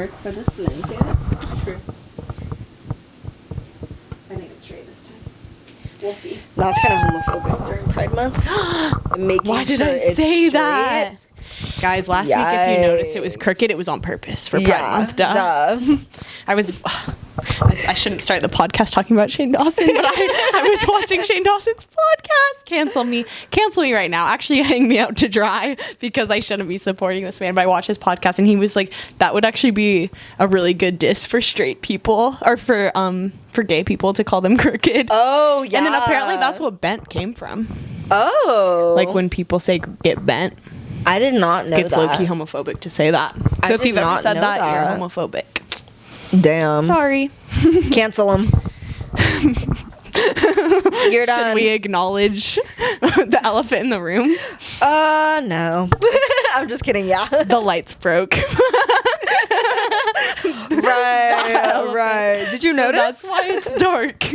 work for this blanket. True. I think it's straight this time. We'll see. That's kind of homophobic during Pride Month. Why did I say that? Guys, last week, if you noticed it was crooked, it was on purpose for Pride Month. Duh. I shouldn't start the podcast talking about Shane Dawson, but I was watching Shane Dawson's podcast. Cancel me right now. Actually, hang me out to dry because I shouldn't be supporting this man. But I watched his podcast and he was like, that would actually be a really good diss for straight people or for gay people to call them crooked. Oh, yeah. And then apparently that's what bent came from. Oh. Like when people say get bent. I did not know it's that. It's low-key homophobic to say that. So if you've ever said that, you're homophobic. Damn. Sorry. Cancel him. You're done. Should we acknowledge the elephant in the room? No. I'm just kidding, yeah. The lights broke. Right. Did you notice? That's why it's dark.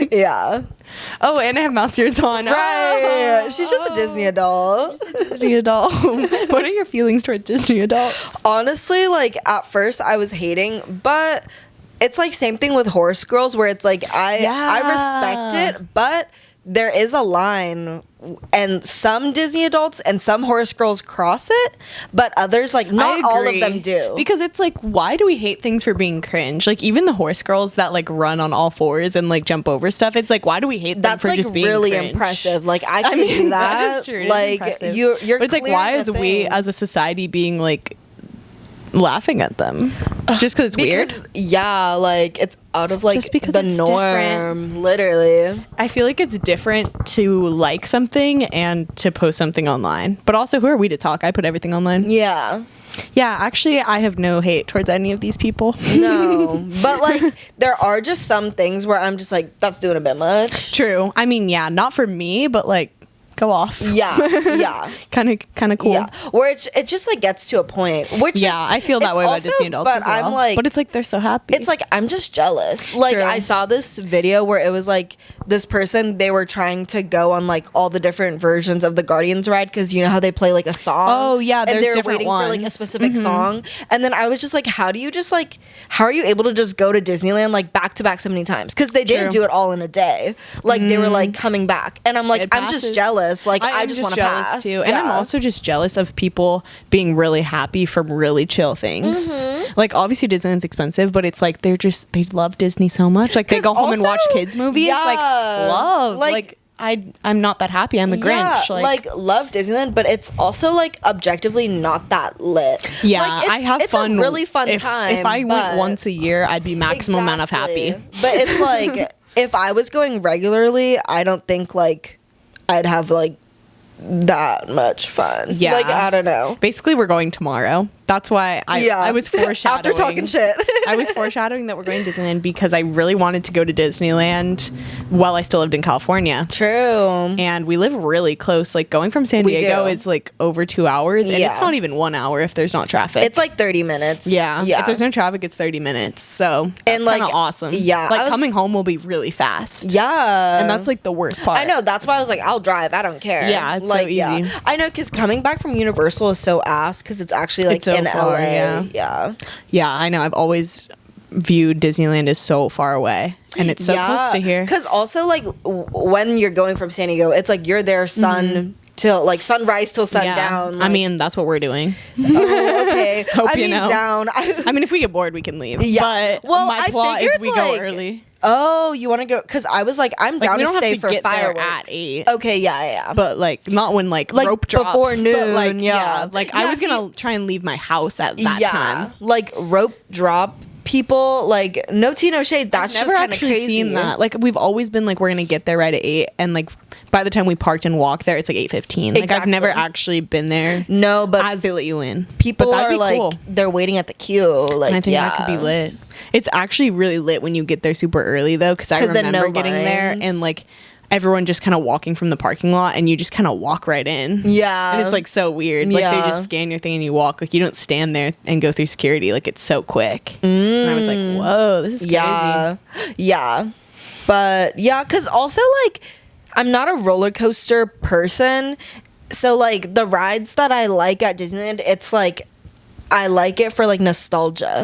Yeah. Oh, and I have mouse ears on. Right. She's just a Disney adult. Disney adult. What are your feelings towards Disney adults? Honestly, like, at first I was hating, but it's like same thing with Horse Girls where it's like I respect it, but there is a line, and some Disney adults and some Horse Girls cross it, but others, like, not all of them do. Because it's like, why do we hate things for being cringe? Like, even the Horse Girls that, like, run on all fours and, like, jump over stuff, it's like, why do we hate them for just being really cringe? Impressive. Like, I couldn't do that. That is true. Like, you're but it's like, why is we, as a society, being, like, laughing at them just because it's weird? Yeah, like, it's out of, like, the norm. Different. Literally, I feel like it's different to like something and to post something online, but also, who are we to talk? I put everything online. Yeah, actually, I have no hate towards any of these people. No, but, like, there are just some things where I'm just like, that's doing a bit much. True. I mean, yeah, not for me, but, like, go off. Yeah. kind of cool. Yeah, where it just, like, gets to a point, which I feel that way about Disney adults but as well. I'm like, but it's like they're so happy. It's like, I'm just jealous. Like, true. I saw this video where it was like this person, they were trying to go on, like, all the different versions of the Guardians ride, because you know how they play, like, a song. Oh yeah, there's different waiting ones for, like, a specific song, and then I was just like, how are you able to just go to Disneyland, like, back to back so many times? Because they didn't do it all in a day. Like, they were, like, coming back, and I'm like, I'm just jealous. Like, I just want to pass too. And I'm also just jealous of people being really happy from really chill things. Like, obviously Disneyland's expensive, but it's like they love Disney so much. Like, they go home and watch kids movies. Like, love. Like I'm not that happy. I'm a Grinch. Like, love Disneyland, but it's also, like, objectively not that lit. Yeah, like, I have fun. It's a really fun time. If I went once a year, I'd be maximum amount of happy. But it's like, if I was going regularly, I don't think, like, I'd have, like, that much fun. Yeah. Like, I don't know. Basically, we're going tomorrow. That's why I was foreshadowing. After talking shit. I was foreshadowing that we're going to Disneyland because I really wanted to go to Disneyland while I still lived in California. True. And we live really close. Like, going from San Diego is, like, over 2 hours. And it's not even 1 hour if there's not traffic. It's, like, 30 minutes. Yeah. If there's no traffic, it's 30 minutes. So, that's kind of awesome. Yeah. Like, coming home will be really fast. Yeah. And that's, like, the worst part. I know. That's why I was like, I'll drive. I don't care. Yeah, it's like, so easy. Yeah. I know, because coming back from Universal is so ass, because it's actually, like, in far, LA. Yeah, I know. I've always viewed Disneyland as so far away, and it's so close to here. Because also, like, when you're going from San Diego, it's like you're there till, like, sunrise till sundown. Yeah. Like, I mean, that's what we're doing. Oh, okay. Hope you know. Down. I mean, if we get bored, we can leave. Yeah. But my plot is we go early. Oh, you want to go? Because I was like, I'm down to stay for fireworks. At 8. Okay, yeah. But, like, not when, like rope drops. Before noon, but, like, Like, I was going to try and leave my house at that time. Like, rope drop people, like, no tea, no shade. That's just kind of crazy. Seen that. Like, we've always been like, we're going to get there right at 8. And, like, by the time we parked and walked there, it's like 8:15. Like, I've never actually been there. No, but as they let you in. People are like, cool. They're waiting at the queue. Like, and I think that could be lit. It's actually really lit when you get there super early, though, because I remember getting there and, like, everyone just kind of walking from the parking lot, and you just kind of walk right in. Yeah. And it's, like, so weird. Like, they just scan your thing and you walk. Like, you don't stand there and go through security. Like, it's so quick. And I was like, whoa, this is crazy. Yeah. But, yeah, because also, like, I'm not a roller coaster person. So, like, the rides that I like at Disneyland, it's, like, I like it for like nostalgia.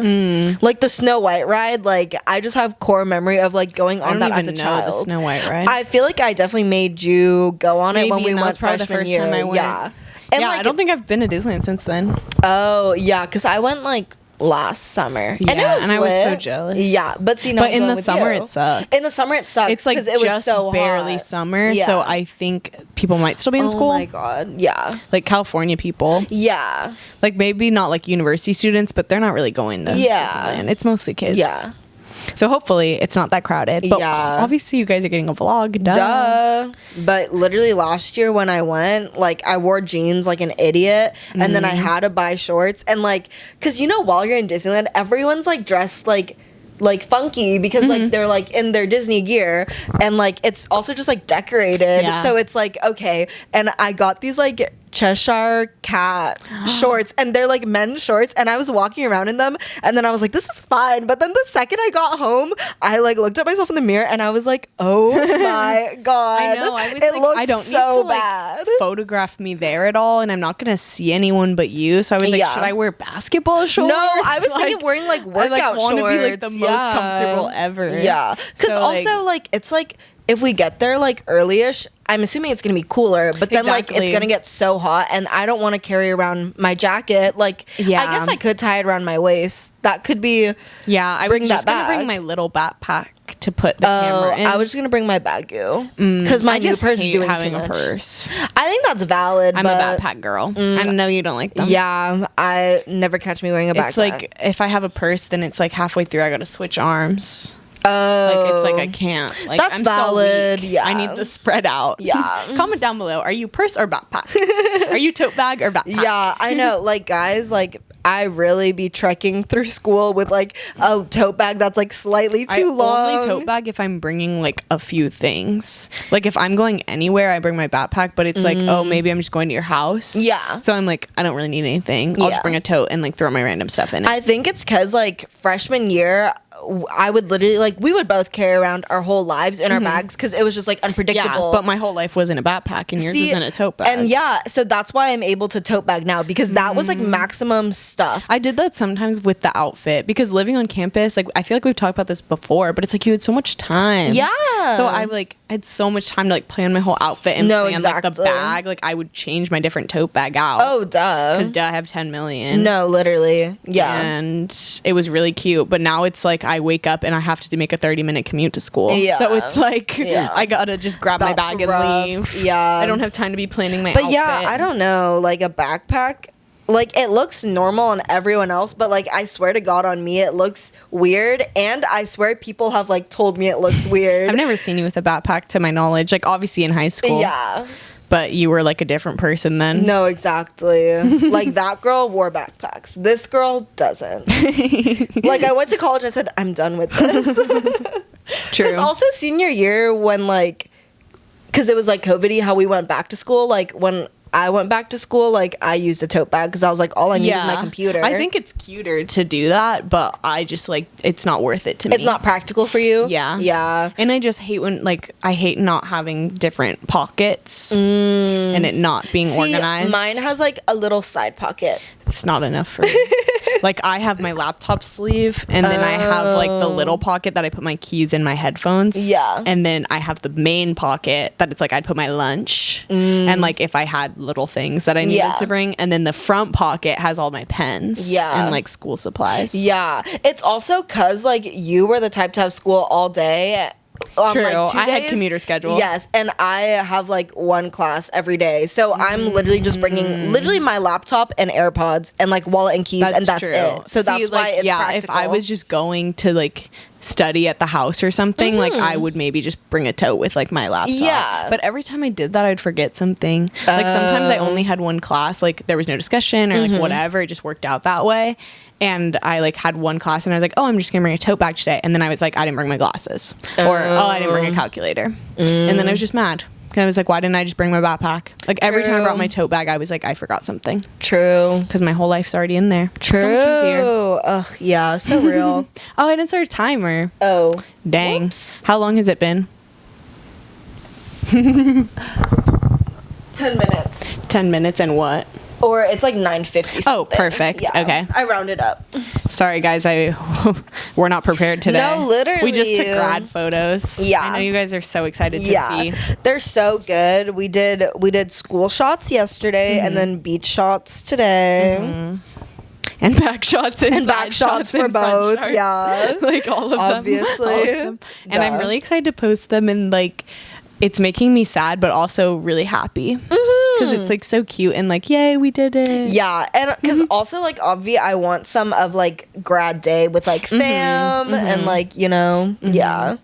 Like the Snow White ride, like I just have core memory of like going on that as a child. The Snow White ride. I feel like I definitely made you go on it when we went freshman the first year. time I went. Yeah. And yeah, like, I don't think I've been to Disneyland since then. Oh, yeah, because I went like last summer. Yeah, and it was I was so jealous. Yeah, but in the summer it sucks. In the summer it sucks. It's like it was just so barely hot. summer, Yeah. so I think people might still be in school. Oh my god, yeah. Like California people. Yeah. Like maybe not like university students, but they're not really going to Disneyland. It's mostly kids. Yeah. So hopefully it's not that crowded. But Yeah. obviously you guys are getting a vlog. Duh. But literally last year when I went, like I wore jeans like an idiot, and then I had to buy shorts, and like, cause you know while you're in Disneyland, everyone's like dressed like funky because like they're like in their Disney gear, and like it's also just like decorated. Yeah. So it's like okay, and I got these like Cheshire Cat shorts, and they're like men's shorts, and I was walking around in them, and then I was like, this is fine. But then the second I got home, I like looked at myself in the mirror, and I was like, oh my god, I know. I was it like, looked I don't so need to bad. like photograph me there at all, and I'm not gonna see anyone but you. So I was like, Yeah. should I wear basketball shorts? No, I was thinking Like, wearing like I workout like want to shorts. be like the most comfortable ever. Yeah, because So, also like it's like if we get there like early-ish, I'm assuming it's gonna be cooler, but then like Exactly. it's gonna get so hot, and I don't want to carry around my jacket. Like, Yeah. I guess I could tie it around my waist. That could be. Yeah, I Bring was that just gonna bring back. my little backpack to put the camera in. I was just gonna bring my bagu because my I new just purse is hate doing having too a much. purse. I think that's valid. I'm but a backpack girl. I know you don't like them. Yeah, I never catch me wearing a backpack. It's like if I have a purse, then it's like halfway through I gotta switch arms. oh, Like it's like I can't. Like That's I'm valid, So weak. yeah. I need to spread out. Yeah. Comment down below. Are you purse or backpack? Are you tote bag or backpack? Yeah, I know. Like, guys, like, I really be trekking through school with, like, a tote bag that's, like, slightly too long. Only tote bag if I'm bringing, like, a few things. Like, if I'm going anywhere, I bring my backpack, but it's like, oh, maybe I'm just going to your house. Yeah. So I'm like, I don't really need anything. I'll Yeah. just bring a tote and, like, throw my random stuff in it. I think it's because, like, freshman year, I would literally, like, we would both carry around our whole lives in our bags because it was just, like, unpredictable. yeah, but my whole life was in a backpack and yours was in a tote bag. And yeah, so that's why I'm able to tote bag now because that was, like, maximum stuff. I did that sometimes with the outfit because living on campus, like I feel like we've talked about this before, but it's like you had so much time. Yeah. So I like had so much time to like plan my whole outfit and No, plan like the exactly. bag. Like I would change my different tote bag out. Oh, duh. Because I have 10 million. No, literally. Yeah. And it was really cute. But now it's like I wake up and I have to make a 30-minute commute to school. Yeah. So it's like Yeah. I gotta just grab my That's bag rough. and leave. Yeah. I don't have time to be planning my But outfit. yeah, I don't know. Like a backpack, like it looks normal on everyone else, but like I swear to God, on me it looks weird, and I swear people have like told me it looks weird. I've never seen you with a backpack to my knowledge. Like obviously in high school. Yeah. But you were like a different person then. No, exactly. Like that girl wore backpacks. This girl doesn't. Like I went to college, I said I'm done with this. True. Because also senior year when like, because it was like COVID-y, how we went back to school. Like when I went back to school, like I used a tote bag because I was like, all I need is my computer. I think it's cuter to do that, but I just like it's not worth it to me. it's not practical for you. Yeah. Yeah. And I just hate when like I hate not having different pockets and it not being See, organized. mine has like a little side pocket. It's not enough for me. Like I have my laptop sleeve and then I have like the little pocket that I put my keys in my headphones. Yeah. And then I have the main pocket that it's like I'd put my lunch and like if I had little things that I needed Yeah. to bring. And then the front pocket has all my pens Yeah. and like school supplies. Yeah. It's also because like you were the type to have school all day. On, True. like, 2 I had days. commuter schedule. Yes, and I have like one class every day, so I'm literally just bringing literally my laptop and AirPods and like wallet and keys, and that's true. it. So See, that's why like, it's yeah, practical. if I was just going to like study at the house or something, like I would maybe just bring a tote with like my laptop. Yeah. But every time I did that, I'd forget something. Like sometimes I only had one class, like there was no discussion or like whatever. It just worked out that way. And I like had one class and I was like, oh, I'm just gonna bring a tote bag today. And then I was like, I didn't bring my glasses. Or, oh, I didn't bring a calculator. And then I was just mad. I was like, why didn't I just bring my backpack? Like every time I brought my tote bag, I was like, I forgot something. True. Because my whole life's already in there. True. So much easier. Ugh, yeah, so real. Oh, I didn't start a timer. Oh. Dang. Whoops. How long has it been? 10 minutes. 10 minutes and what? Or it's like 9:50 something. Oh, perfect. Yeah, okay. I rounded up. Sorry, guys. We're not prepared today. No, literally. We just took grad photos. Yeah. I know you guys are so excited to see. They're so good. We did school shots yesterday and then beach shots today. And back shots And back shots for both. Shots. Yeah. Like all of Obviously. them. All of them. And I'm really excited to post them, and like it's making me sad but also really happy. Because it's like so cute and like, yay, we did it. Yeah, and because also like obvi, I want some of like grad day with like fam and like, you know, yeah.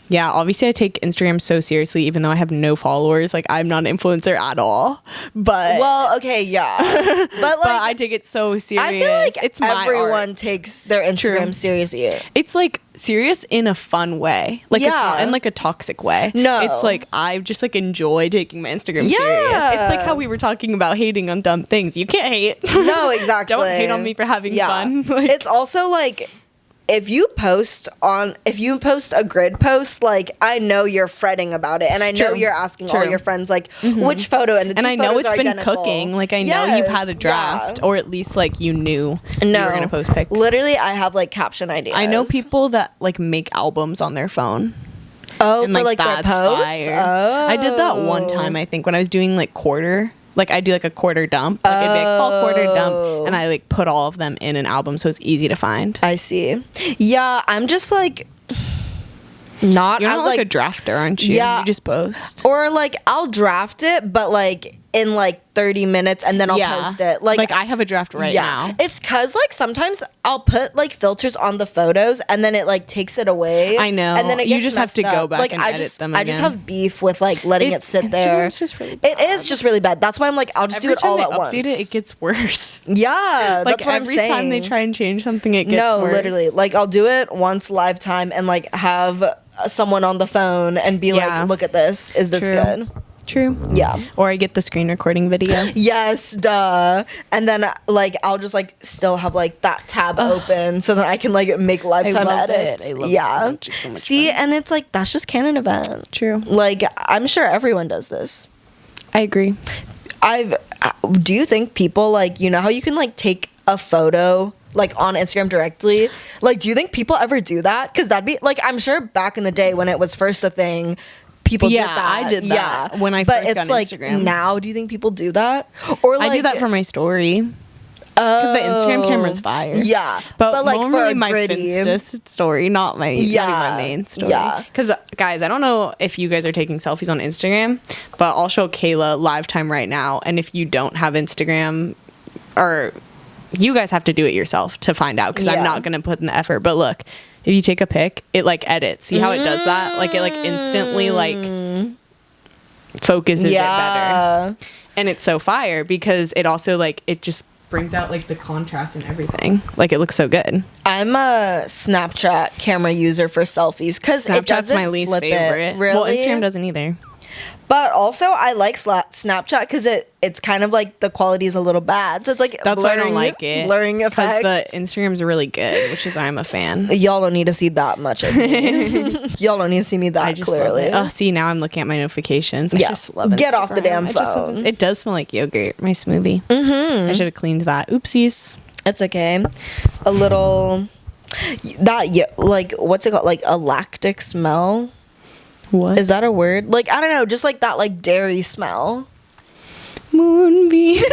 Yeah, obviously I take Instagram so seriously, even though I have no followers. Like, I'm not an influencer at all. But well, okay, yeah, but like I take it so serious. I feel like it's my everyone art. takes their Instagram True. seriously. It's like serious in a fun way. Like it's not in like a toxic way. No. It's like I just like enjoy taking my Instagram serious. It's like how we were talking about hating on dumb things. You can't hate. No, exactly. Don't hate on me for having fun. Like, it's also like if you post a grid post, like I know you're fretting about it, and I know you're asking all your friends like which photo, and the two and I know photos it's are been identical. cooking. Like I know you've had a draft, or at least like you knew you were gonna post pics. Literally, I have like caption ideas. I know people that like make albums on their phone. Oh, And for like their posts. Fire. I did that one time, I think, when I was doing like quarter. Like I do like a quarter dump. Like it'd be like fall quarter dump, and I like put all of them in an album so it's easy to find. I see. Yeah, I'm just like not You're as not like a drafter, aren't you? Yeah. You just post. Or like I'll draft it, but like in like 30 minutes and then I'll post it. Like I have a draft right now. It's cause like sometimes I'll put like filters on the photos and then it like takes it away. I know. And then it You gets just have to messed go up. back like, and I edit just, them I just again. have beef with like letting it sit there. Instagram's just really It is just really bad. That's why I'm like, I'll just do it all at once. Every time they update it gets worse. Yeah, Like that's what I'm saying. every time they try and change something, it gets worse. Literally. Like I'll do it once live time and like have someone on the phone and be like, look at this. Is this good? True. Yeah. Or I get the screen recording video. Yes, duh. And then like I'll just like still have like that tab open so that I can like make lifetime edits. I love yeah. it so much. It's so much See, fun. and it's like that's just canon event. True. Like I'm sure everyone does this. I agree. Do you think people like, you know how you can like take a photo like on Instagram directly? Like, do you think people ever do that? Because that'd be like, I'm sure back in the day when it was first a thing, people did that. I did that when I first got on like Instagram. now, do you think people do that? Or like, I do that for my story. Because the Instagram camera's fire. Yeah. But like normally for a my gritty Finsta story, not my, not even my main story. Yeah. Because, guys, I don't know if you guys are taking selfies on Instagram, but I'll show Kayla live time right now. And if you don't have Instagram, or you guys have to do it yourself to find out, because I'm not going to put in the effort. But look, if you take a pic, it like edits. See how it does that? Like it like instantly like focuses it better. And it's so fire because it also like it just brings out like the contrast and everything. Like it looks so good. I'm a Snapchat camera user for selfies because it doesn't my least flip favorite. It. Really? Well, Instagram doesn't either. But also, I like Snapchat because it's kind of like the quality is a little bad, so it's like that's why I don't like it. Blurring effect. Because the Instagram's really good, which is why I'm a fan. Y'all don't need to see that much of me. Y'all don't need to see me that clearly. Oh, see, now I'm looking at my notifications. I just love it. Get off the damn phone. It does smell like yogurt. My smoothie. I should have cleaned that. Oopsies. It's okay. A little like what's it called? Like a lactic smell. What is that a word? Like I don't know, just like that like dairy smell. Moonbeam.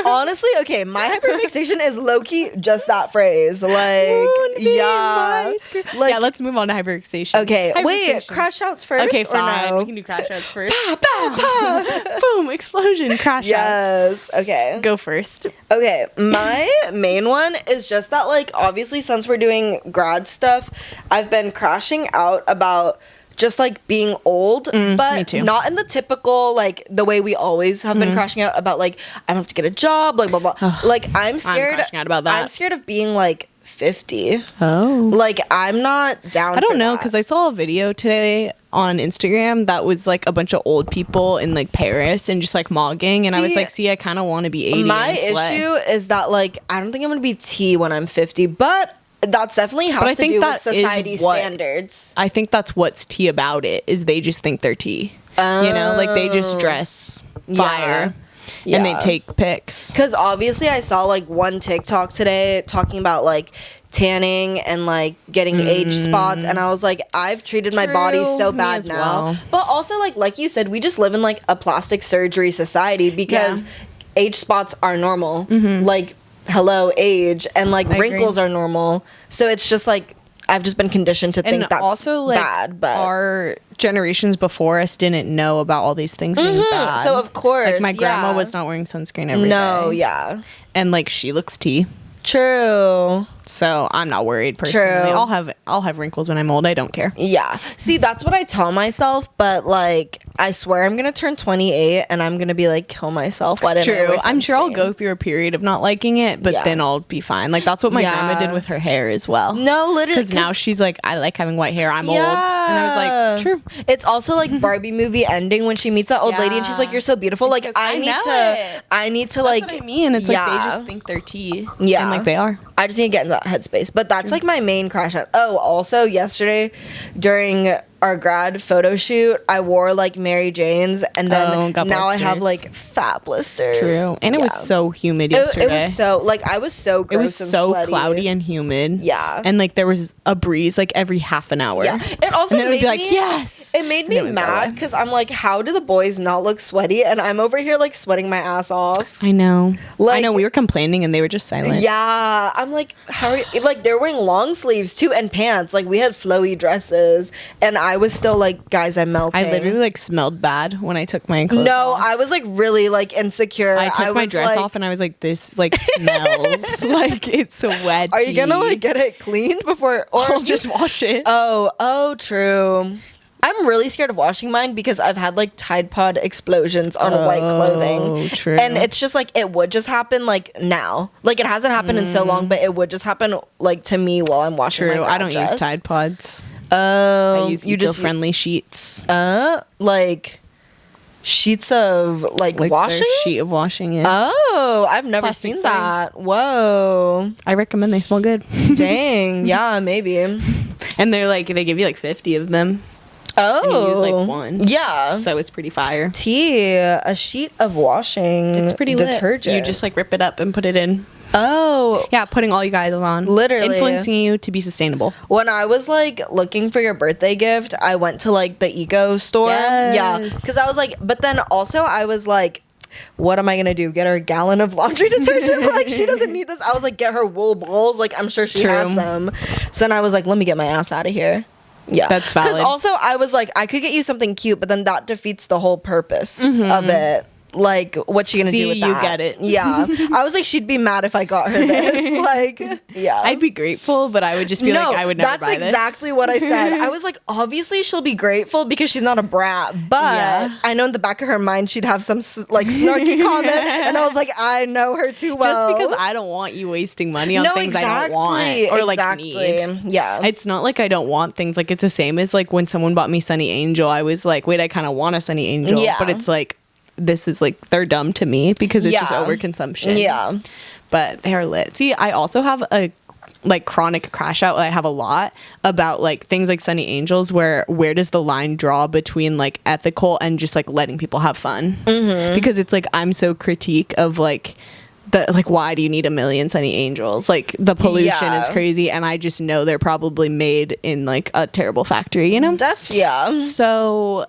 Honestly, okay, my hyperfixation is low-key just that phrase. Like, Moonbeam, yeah. Like, yeah, let's move on to hyperfixation. Okay, wait, crash outs first. Okay, fine. No? We can do crash outs first. Bah, bah, bah. Boom, explosion, crash outs. Yes, okay. Go first. Okay, my main one is just that, like, obviously, since we're doing grad stuff, I've been crashing out about just like being old, but not in the typical like the way we always have been crashing out about like I don't have to get a job, like blah blah. Like I'm scared. I'm crashing out about that. I'm scared of being like 50. Oh, like I'm not down. I don't know because I saw a video today on Instagram that was like a bunch of old people in like Paris and just like mogging, and I was like, see, I kind of want to be 80. My issue is that like I don't think I'm gonna be T when I'm 50, but that's definitely has to do with society standards. I think that's what's tea about it, is they just think they're tea. You know, like they just dress fire. Yeah. And they take pics. Because obviously I saw like one TikTok today talking about like tanning and like getting age spots, and I was like, I've treated my body so bad now. Well. But also like you said, we just live in like a plastic surgery society because age spots are normal. Like, hello, age, and like wrinkles are normal. So it's just like I've just been conditioned to think that's also, like, bad. But our generations before us didn't know about all these things being bad. So of course, like my grandma was not wearing sunscreen every day. No, yeah, and like she looks tea. True. So I'm not worried personally. True. I'll have wrinkles when I'm old. I don't care. Yeah. See, that's what I tell myself, but like I swear I'm gonna turn 28 and I'm gonna be like kill myself. Why didn't I wear I'm sure I'll sunscreen? go through a period of not liking it, but then I'll be fine. Like that's what my grandma did with her hair as well. No, literally. Because now she's like, I like having white hair. I'm old, and I was like, true. It's also like Barbie movie ending when she meets that old lady and she's like, "You're so beautiful." Like I need to like. That's what I mean. It's like they just think they're tea. Yeah, and like they are. I just need to get in that headspace. But that's like my main crash out. Oh, also yesterday during our grad photo shoot, I wore like Mary Jane's, and then now I have like fat blisters. True, and it was so humid yesterday. It was so like I was so gross. It was so sweaty. cloudy and humid. Yeah, and like there was a breeze like every half an hour. Yeah, it also and then made it would be like me, yes. It made me mad because I'm like, how do the boys not look sweaty, and I'm over here like sweating my ass off. I know. Like, I know. We were complaining and they were just silent. Yeah, I'm like, how are you? Like they're wearing long sleeves too and pants. Like we had flowy dresses, and I was still like, guys, I'm melting. I literally like smelled bad when I took my clothes off. I was like really like insecure. I took my dress off and I was like, this like smells like it's wet. Are you gonna like get it cleaned before, or I'll just wash it? Oh, true. I'm really scared of washing mine because I've had like Tide Pod explosions on white clothing. True. And it's just like it would just happen like now. Like it hasn't happened in so long, but it would just happen like to me while I'm washing my I don't dress. use Tide Pods. I use eco-friendly sheets. Like sheets of like washing? Their sheet of washing, yeah. Oh, I've never Plastic seen free. that. Whoa. I recommend. They smell good. Dang. Yeah, maybe. And they're like, they give you like 50 of them. Oh. And you use like one. Yeah. So it's pretty fire. A sheet of washing. It's pretty detergent. lit. You just like rip it up and put it in. Oh. Yeah, putting all you guys on. Literally. Influencing you to be sustainable. When I was like looking for your birthday gift, I went to like the eco store. Yes. Yeah. Because I was like, but then also I was like, what am I gonna do? Get her a gallon of laundry detergent? Like she doesn't need this. I was like, get her wool balls. Like I'm sure she has some. So then I was like, let me get my ass out of here. Yeah, that's valid. Because also I was like, I could get you something cute, but then that defeats the whole purpose of it. Like, what's she gonna do with that? You get it. Yeah, I was like, she'd be mad if I got her this. Like, yeah, I'd be grateful, but I would just be like, I would never buy this. That's exactly what I said. I was like, obviously she'll be grateful because she's not a brat, but I know in the back of her mind she'd have some like snarky comment, and I was like, I know her too well. Just because I don't want you wasting money on things I don't want or like need. Yeah, it's not like I don't want things. Like it's the same as like when someone bought me Sunny Angel. I was like, wait, I kind of want a Sunny Angel, but it's like, this is like, they're dumb to me because it's just overconsumption. Yeah, but they're lit. See, I also have a like chronic crash out. I have a lot about like things like Sunny Angels, where does the line draw between like ethical and just like letting people have fun? Because it's like, I'm so critique of like why do you need a million Sunny Angels? Like the pollution is crazy, and I just know they're probably made in like a terrible factory, you know? So,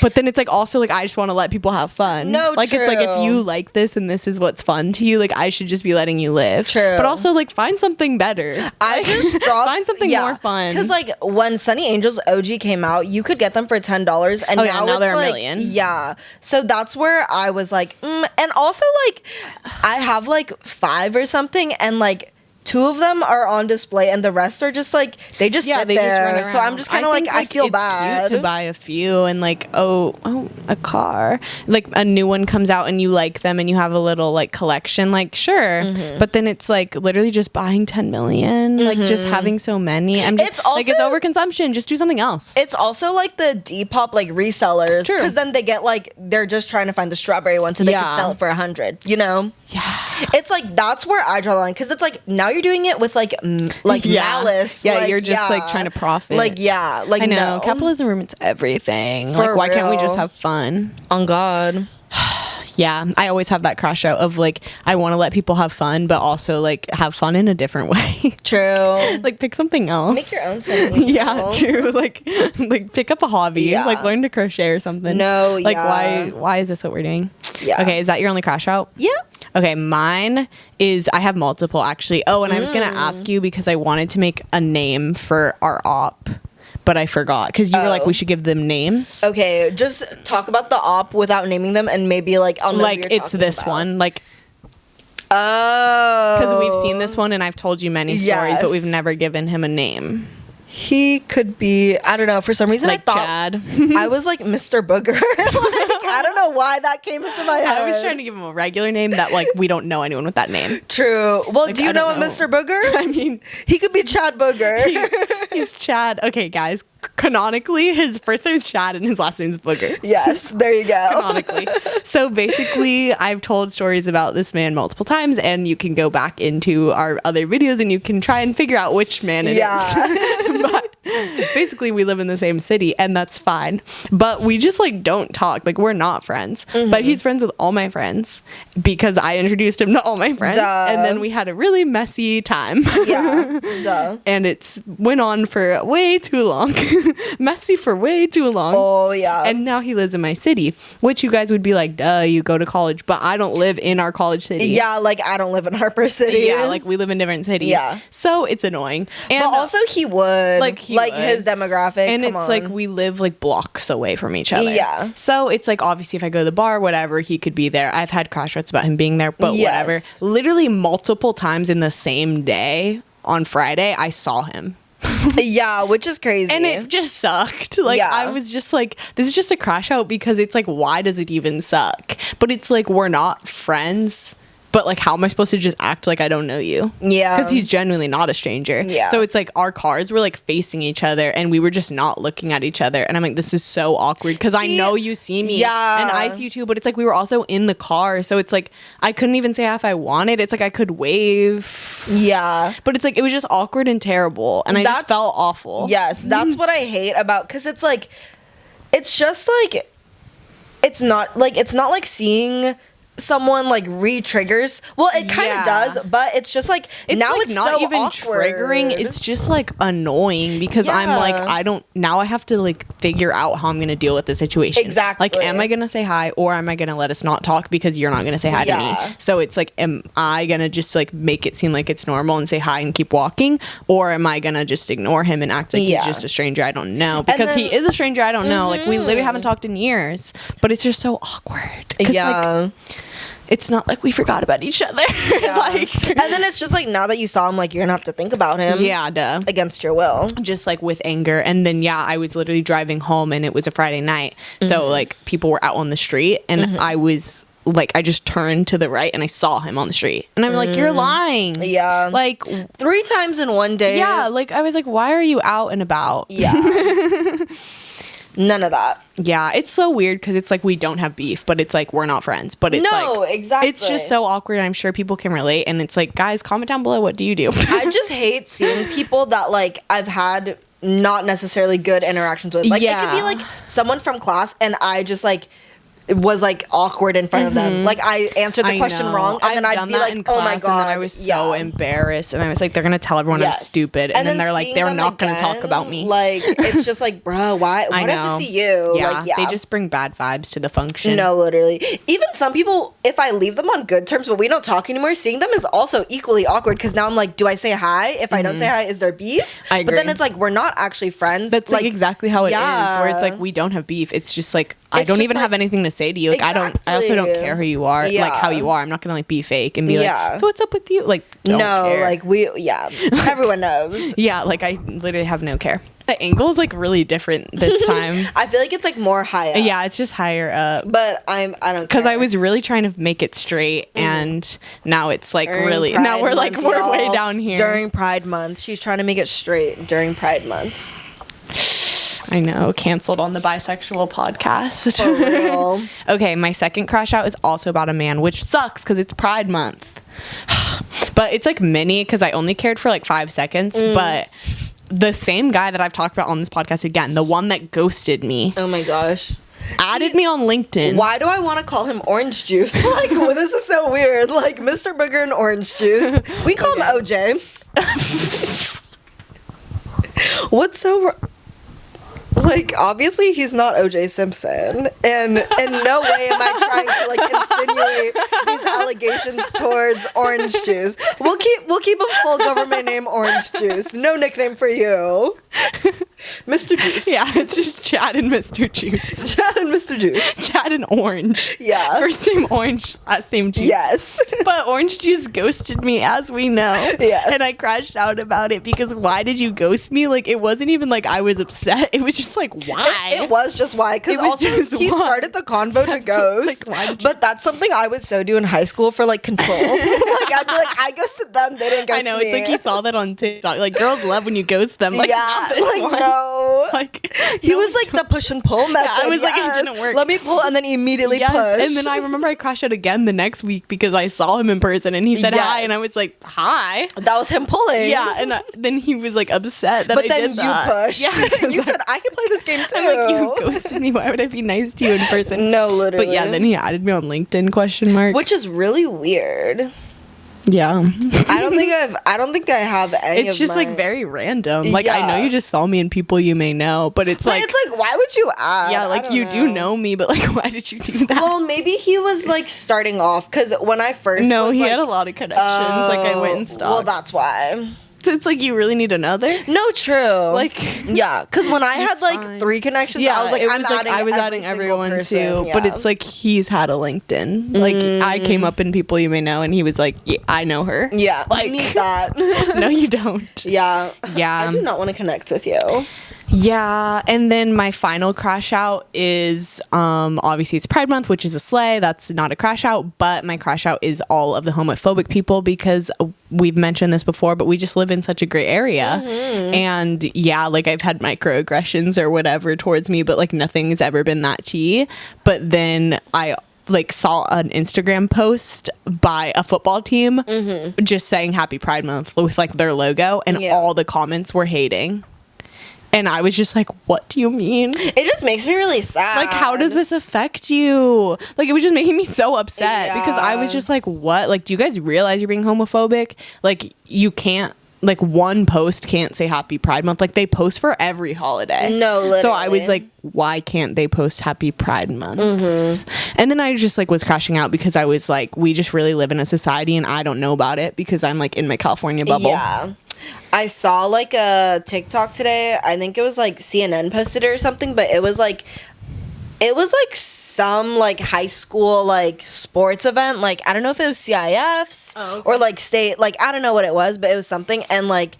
but then it's like also like I just want to let people have fun. Like it's like, if you like this and this is what's fun to you, like I should just be letting you live. But also like find something better. I just find something more fun. Because like when Sunny Angels OG came out, you could get them for $10, and now they're like, a million. Yeah, so that's where I was like, and also like I have like 5 or something, and like 2 of them are on display, and the rest are just like they just sit there. Just run around. So I'm just kind of like, I feel bad. It's cute to buy a few, and like a car, like a new one comes out and you like them and you have a little like collection, like sure, but then it's like literally just buying 10 million, like just having so many. I'm just, it's also like, it's overconsumption. Just do something else. It's also like the Depop like resellers, because then they get like, they're just trying to find the strawberry one so they can sell it for 100. You know? Yeah. It's like that's where I draw the line, because it's like now you're doing it with like malice. Yeah, like, you're just like trying to profit. Like like I know capitalism ruins everything. Like why can't we just have fun? On God. Yeah, I always have that crash out of like I want to let people have fun, but also like have fun in a different way. True. Like pick something else. Make your own thing. Yeah, true. Like pick up a hobby. Like learn to crochet or something. No, like why is this what we're doing? Yeah. Okay, is that your only crash out? Yeah. Okay, mine is I have multiple actually. Oh, and I was gonna ask you because I wanted to make a name for our op, but I forgot because you were like we should give them names. Okay, just talk about the op without naming them, and maybe like I'll know like what you're it's talking this about. one like. Oh. Because we've seen this one and I've told you many stories, Yes. but we've never given him a name. He could be, I don't know, for some reason Like I thought Chad. I was like Mr. Booger. Like, I don't know why that came into my head. I was trying to give him a regular name that like we don't know anyone with that name. True. Well, Like, do you I know don't a know. Mr. Booger? I mean, He could be Chad Booger. he's Chad. Okay, guys. Canonically, his first name's Chad and his last name's Booger. Yes, there you go. Canonically. So basically, I've told stories about this man multiple times, and you can go back into our other videos and you can try and figure out which man it is. But basically, we live in the same city, and that's fine. But we just like don't talk. Like we're not friends. But he's friends with all my friends because I introduced him to all my friends, Duh. and then we had a really messy time. Yeah. Duh. And it's went on for way too long. Messy for way too long. Oh, yeah. And now he lives in my city, which you guys would be like, duh, you go to college, but I don't live in our college city. Yeah, like I don't live in Harper City. Yeah, like we live in different cities. Yeah. So it's annoying. And But also he would. Like, he would. his demographic. and come it's on. like we live like blocks away from each other. Yeah. So it's like obviously if I go to the bar, whatever, he could be there. I've had crash outs about him being there, but Yes. whatever. Literally multiple times in the same day on Friday, I saw him. Yeah, which is crazy. And it just sucked. Like, Yeah. I was just like, this is just a crash out because it's like, why does it even suck? But it's like, we're not friends. But like, how am I supposed to just act like I don't know you? Yeah. Because he's genuinely not a stranger. Yeah. So it's like our cars were like facing each other and we were just not looking at each other. And I'm like, this is so awkward because I See? know you see me. Yeah. And I see you too. But it's like we were also in the car. So it's like I couldn't even say hi if I wanted. It's like I could wave. Yeah. But it's like it was just awkward and terrible. And I just That's- felt awful. Yes, that's what I hate about, because it's like, it's just like, it's not like seeing someone like re-triggers. Well, it kind of Yeah. does, but it's just like It's now like it's not so even awkward. triggering. It's just like annoying because I'm Yeah. like, now I have to like figure out how I'm going to deal with the situation. Exactly. Like, am I going to say hi or am I going to let us not talk because you're not going to say hi to Yeah. me? So it's like, am I going to just like make it seem like it's normal and say hi and keep walking? Or am I going to just ignore him and act like Yeah. he's just a stranger I don't know? Because he then- is a stranger I don't know. Like, we literally haven't talked in years, but it's just so awkward. 'Cause, Yeah. like, it's not like we forgot about each other. Yeah. Like, And then it's just like, now that you saw him, like, you're gonna have to think about him. yeah, duh. Against your will. Just like with anger. And then yeah, I was literally driving home and it was a Friday night, so like people were out on the street and I was like, I just turned to the right and I saw him on the street and I'm like, you're lying. Yeah. Like, 3 times in one day. yeah, like I was like, why are you out and about? Yeah. None of that. Yeah, it's so weird because it's like we don't have beef, but it's like we're not friends. But it's No, like, exactly. it's just so awkward. I'm sure people can relate. And it's like, guys, comment down below. What do you do? I just hate seeing people that like I've had not necessarily good interactions with. Like, it could be Yeah. like someone from class and I just like was like awkward in front of them. Like, I answered the I question know. wrong, and I've then I'd done be that like, in "Oh my class, god!" And then I was so embarrassed, and I was like, "They're gonna tell everyone I'm Yes. stupid," and then they're like, seeing "They're them not gonna talk again, about me." Like, it's just like, bro, why? Why do I have to see you? Yeah, Like, they just bring bad vibes to the function. no, literally. Even some people, if I leave them on good terms, but we don't talk anymore, seeing them is also equally awkward because now I'm like, do I say hi? If I don't say hi, is there beef? I But then agree. it's like, we're not actually friends. That's like exactly how it is. Where it's Yeah. like we don't have beef. It's just like I It's don't just even have like- anything to say to you. Like I also don't Exactly. care who you are, like how Yeah. you are. I'm not gonna like be fake and be Yeah. like, so what's up with you? Like don't no, care. like everyone knows. yeah, like I literally have no care. The angle is like really different this time. I feel like it's like more high up. Yeah, it's just higher up. But I don't Because I care. was really trying to make it straight, and now it's like During really. Pride Now we're like Month, we're way y'all. down here. During Pride Month. She's trying to make it straight during Pride Month. I know, canceled on the bisexual podcast. For real. Okay, my second crash out is also about a man, which sucks because it's Pride Month. But it's like mini because I only cared for like 5 seconds. But the same guy that I've talked about on this podcast again, the one that ghosted me. Oh my gosh. added me on LinkedIn. Why do I want to call him Orange Juice? Like, well, this is so weird. Like, Mr. Booger and Orange Juice. We call him OJ. What's so... Like, obviously, he's not O.J. Simpson, and in no way am I trying to like insinuate these allegations towards Orange Juice. We'll keep a full government name, Orange Juice. No nickname for you, Mr. Juice. Yeah, it's just Chad and Mr. Juice. Chad and Mr. Juice. Chad and Orange. Yeah. First name Orange, last name Juice. Yes. But Orange Juice ghosted me, as we know. Yes. And I crashed out about it because why did you ghost me? Like, it wasn't even like I was upset. It was just like, why? It was just why, because also he started the convo to ghost. Like, but that's something I would so do in high school for like control. Like, I'd be like, I ghosted them, they didn't ghost me. I know, it's like you saw that on TikTok. Like, girls love when you ghost them. Like, yeah, like, no. Like, he was like the push and pull method. Yeah, I was like, it didn't work. Let me pull and then immediately push. And then I remember I crashed out again the next week because I saw him in person and he said hi, and I was like, hi. That was him pulling. Yeah, and then he was like upset that but I then did that. you pushed. Yeah, you said I can play this game too. I'm like, you ghosted me. Why would I be nice to you in person? No, literally. But yeah, then he added me on LinkedIn ? Which is really weird. Yeah. I don't think I have any. It's just like very random. Like, I know you just saw me in People You May Know, but it's like, why would you add? Yeah, like you do know me, but like, why did you do that? Well, maybe he was like starting off because when I first he had a lot of connections. Like, I went and stopped. Well, that's why. So it's like, you really need another? No, true. Like, yeah, because when I had like 3 connections, I was like, I was adding everyone person, too. Yeah. But it's like, he's had a LinkedIn. Like, I came up in People You May Know, and he was like, yeah, I know her. Yeah, like, you need that. No, you don't. Yeah, yeah. I do not want to connect with you. Yeah, and then my final crash out is obviously it's Pride Month, which is a sleigh. That's not a crash out, but my crash out is all of the homophobic people, because we've mentioned this before, but we just live in such a gray area. And yeah, like, I've had microaggressions or whatever towards me, but like, nothing's ever been that tea. But then I like saw an Instagram post by a football team just saying Happy Pride Month with like their logo, and all the comments were hating. And I was just like, what do you mean? It just makes me really sad. Like, how does this affect you? Like, it was just making me so upset because I was just like, what? Like, do you guys realize you're being homophobic? Like, you can't, like, one post can't say Happy Pride Month. Like, they post for every holiday. No, literally. So I was like, why can't they post Happy Pride Month? And then I just like was crashing out because I was like, we just really live in a society and I don't know about it because I'm like in my California bubble. Yeah. I saw like a TikTok today. I think it was like CNN posted it or something, but it was like some like high school like sports event. Like, I don't know if it was CIFs or like state, like, I don't know what it was, but it was something. And like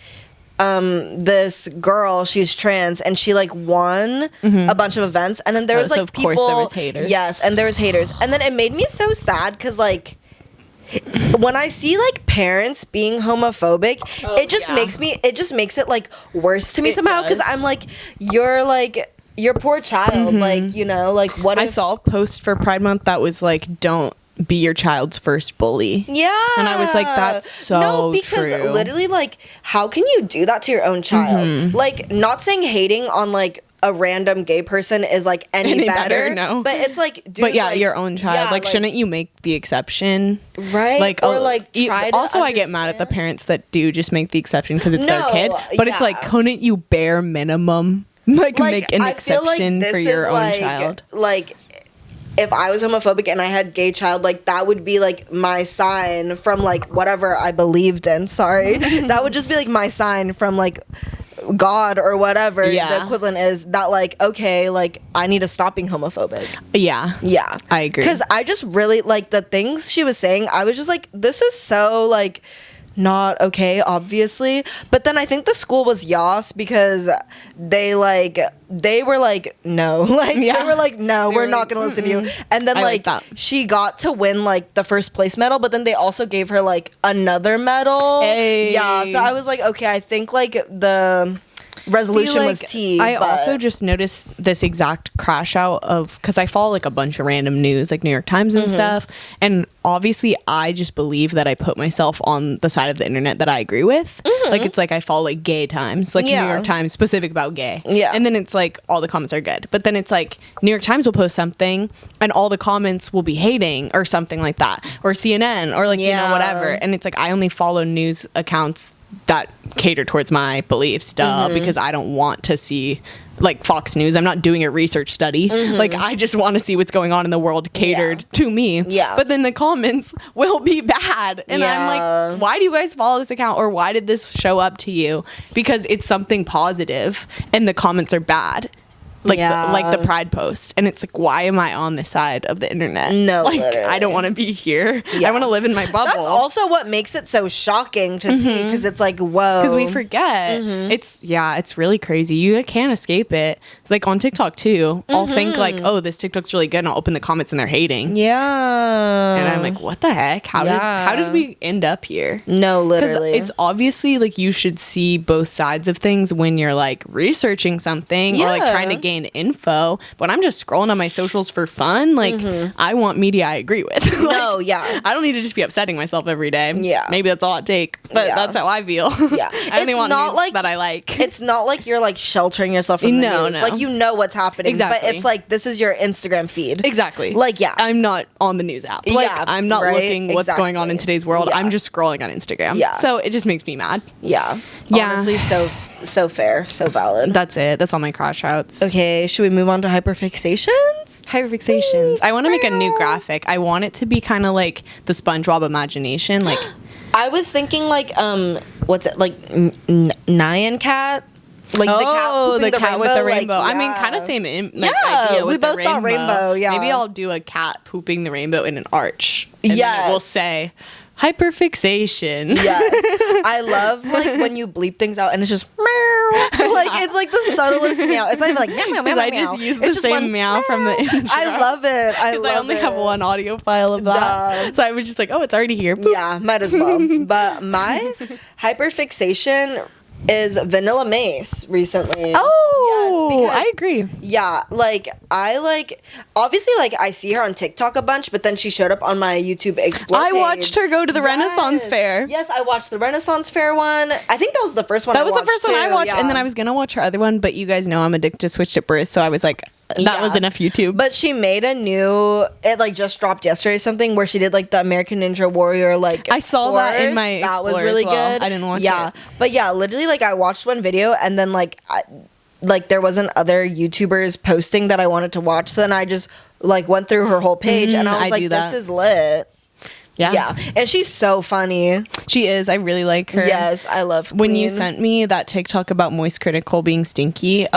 this girl, she's trans, and she like won a bunch of events, and then there was like of course there was haters. Yes, and there was haters. And then it made me so sad because like, when I see like parents being homophobic, it just makes it like worse to me somehow, because I'm like, your poor child, like, you know, like, what I saw a post for Pride Month that was like, don't be your child's first bully. Yeah. And I was like, that's so no, because true. Literally, like, how can you do that to your own child? Like, not saying hating on like a random gay person is like any better, no, but it's like, dude, but yeah, like, your own child, like, shouldn't you make the exception, right? Like, or like try to also understand. I get mad at the parents that do just make the exception because it's their kid, but it's like, couldn't you bare minimum like make an exception for your own child? Like, if I was homophobic and I had gay child, like, that would be like my sign from like whatever I believed in. Sorry, that would just be like my sign from like God or whatever the equivalent is, that like, okay, like, I need to stop being homophobic. Yeah I agree, because I just really like the things she was saying. I was just like, this is so like not okay, obviously. But then I think the school was yas because they were like, no, like, they were like, no, we're not gonna listen to you. And then like she got to win like the first place medal, but then they also gave her like another medal. Yeah, so I was like, okay, I think like the resolution was tea. I also just noticed this exact crash out of, because I follow like a bunch of random news, like New York Times and stuff, and obviously I just believe that I put myself on the side of the internet that I agree with. Like, it's like I follow like gay times, like New York Times specific about gay. Yeah. And then it's like all the comments are good. But then it's like New York Times will post something and all the comments will be hating or something like that. Or CNN or like, you know, whatever. And it's like I only follow news accounts that cater towards my beliefs, because I don't want to see like Fox News. I'm not doing a research study. Like, I just want to see what's going on in the world catered to me. Yeah. But then the comments will be bad. And I'm like, why do you guys follow this account? Or why did this show up to you? Because it's something positive and the comments are bad. Like, like the Pride post. And it's like, why am I on this side of the internet? No, like, literally. I don't want to be here. I want to live in my bubble. That's also what makes it so shocking to see, because it's like, whoa. Because we forget. It's really crazy. You can't escape it. It's like on TikTok too. I'll think like, oh, this TikTok's really good, and I'll open the comments and they're hating. Yeah. And I'm like, what the heck? How did we end up here? No, literally. Because it's obviously like you should see both sides of things when you're like researching something or like trying to gain info. But I'm just scrolling on my socials for fun. Like, I want media I agree with. Like, no, yeah. I don't need to just be upsetting myself every day. Yeah. Maybe that's all it takes. But that's how I feel. Yeah. I only want news that I like. It's not like you're like sheltering yourself from the news. No. Like, you know what's happening. Exactly. But it's like, this is your Instagram feed. Exactly. Like, yeah. I'm not on the news app. Like, I'm not looking what's going on in today's world. I'm just scrolling on Instagram. Yeah. So it just makes me mad. Yeah. Yeah. Honestly, so fair, so valid. That's it. That's all my crash outs. Okay, should we move on to hyperfixations? Hyperfixations. I want to make a new graphic. I want it to be kind of like the SpongeBob imagination. Like, I was thinking like what's it, like Nyan Cat? Like the cat with the rainbow. Like, I mean, kind of same idea we with both the thought rainbow. Yeah, maybe I'll do a cat pooping the rainbow in an arch. And yes, then it will say hyperfixation. Yes, I love like when you bleep things out and it's just meow. Like, it's like the subtlest meow. It's not even like meow meow meow. I just use the same meow from the intro. I love it. Because I only have one audio file of that. So I was just like, oh, it's already here. Boop. Yeah, might as well. But my hyperfixation is Vanilla Mace recently. Oh, yes, I agree. Yeah, like I like obviously like I see her on TikTok a bunch, but then she showed up on my YouTube Explore I page. watched her go to the Renaissance Fair. Yes, I watched the Renaissance Fair one. I think that was the first one. That was the first one I watched, and then I was gonna watch her other one, but you guys know I'm addicted to Switched at Birth, so I was like, that was enough YouTube. But she made a new, it like just dropped yesterday or something, where she did like the American Ninja Warrior like I saw that in my that was Explore really as well. good. I didn't watch it. But yeah, literally like I watched one video and then like like there wasn't other YouTubers posting that I wanted to watch, so then I just like went through her whole page and I was like, this is lit. Yeah. And she's so funny. She is. I really like her. Yes, I love Queen. When you sent me that TikTok about Moist Critical being stinky,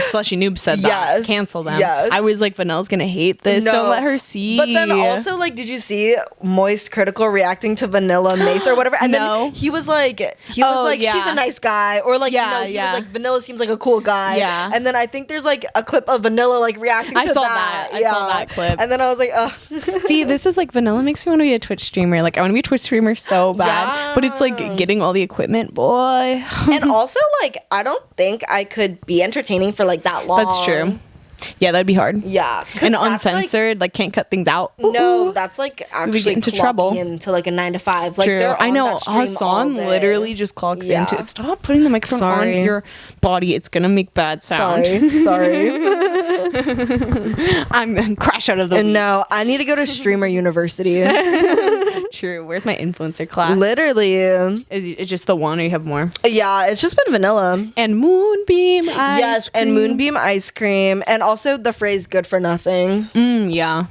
Slushy Noob said that. Yes. Cancel them. Yes. I was like, Vanelle's gonna hate this. Don't let her see. But then also, like, did you see Moist Critical reacting to Vanilla Mace or whatever? And then he was like, she's a nice guy. Or like, he was like, Vanilla seems like a cool guy. Yeah. And then I think there's like a clip of Vanilla like reacting to that. I saw that clip. And then I was like, ugh. See, this is like, Vanilla makes me want to be a Twitch streamer. Like, I want to be a Twitch streamer so bad, but it's like getting all the equipment, boy. And also, like, I don't think I could be entertaining for like that long. That's true. Yeah, that'd be hard. Yeah, and uncensored, like can't cut things out. No, that's like actually get into trouble into like a 9 to 5. Like, true. I know Hassan literally just clocks into it. Stop putting the microphone on your body. It's gonna make bad sound. Sorry. I'm gonna crash out of the week. No, I need to go to streamer university. True. Where's my influencer class? Literally. Is it just the one or you have more? Yeah, it's just been vanilla. And Moonbeam ice cream. And Moonbeam ice cream. And also the phrase good for nothing. Yeah.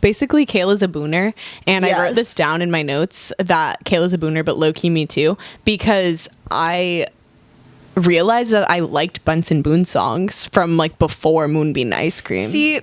Basically, Kayla's a booner. And I wrote this down in my notes that Kayla's a booner, but low-key me too. Because I realized that I liked Bunsen Boone songs from like before Moonbeam ice cream. See,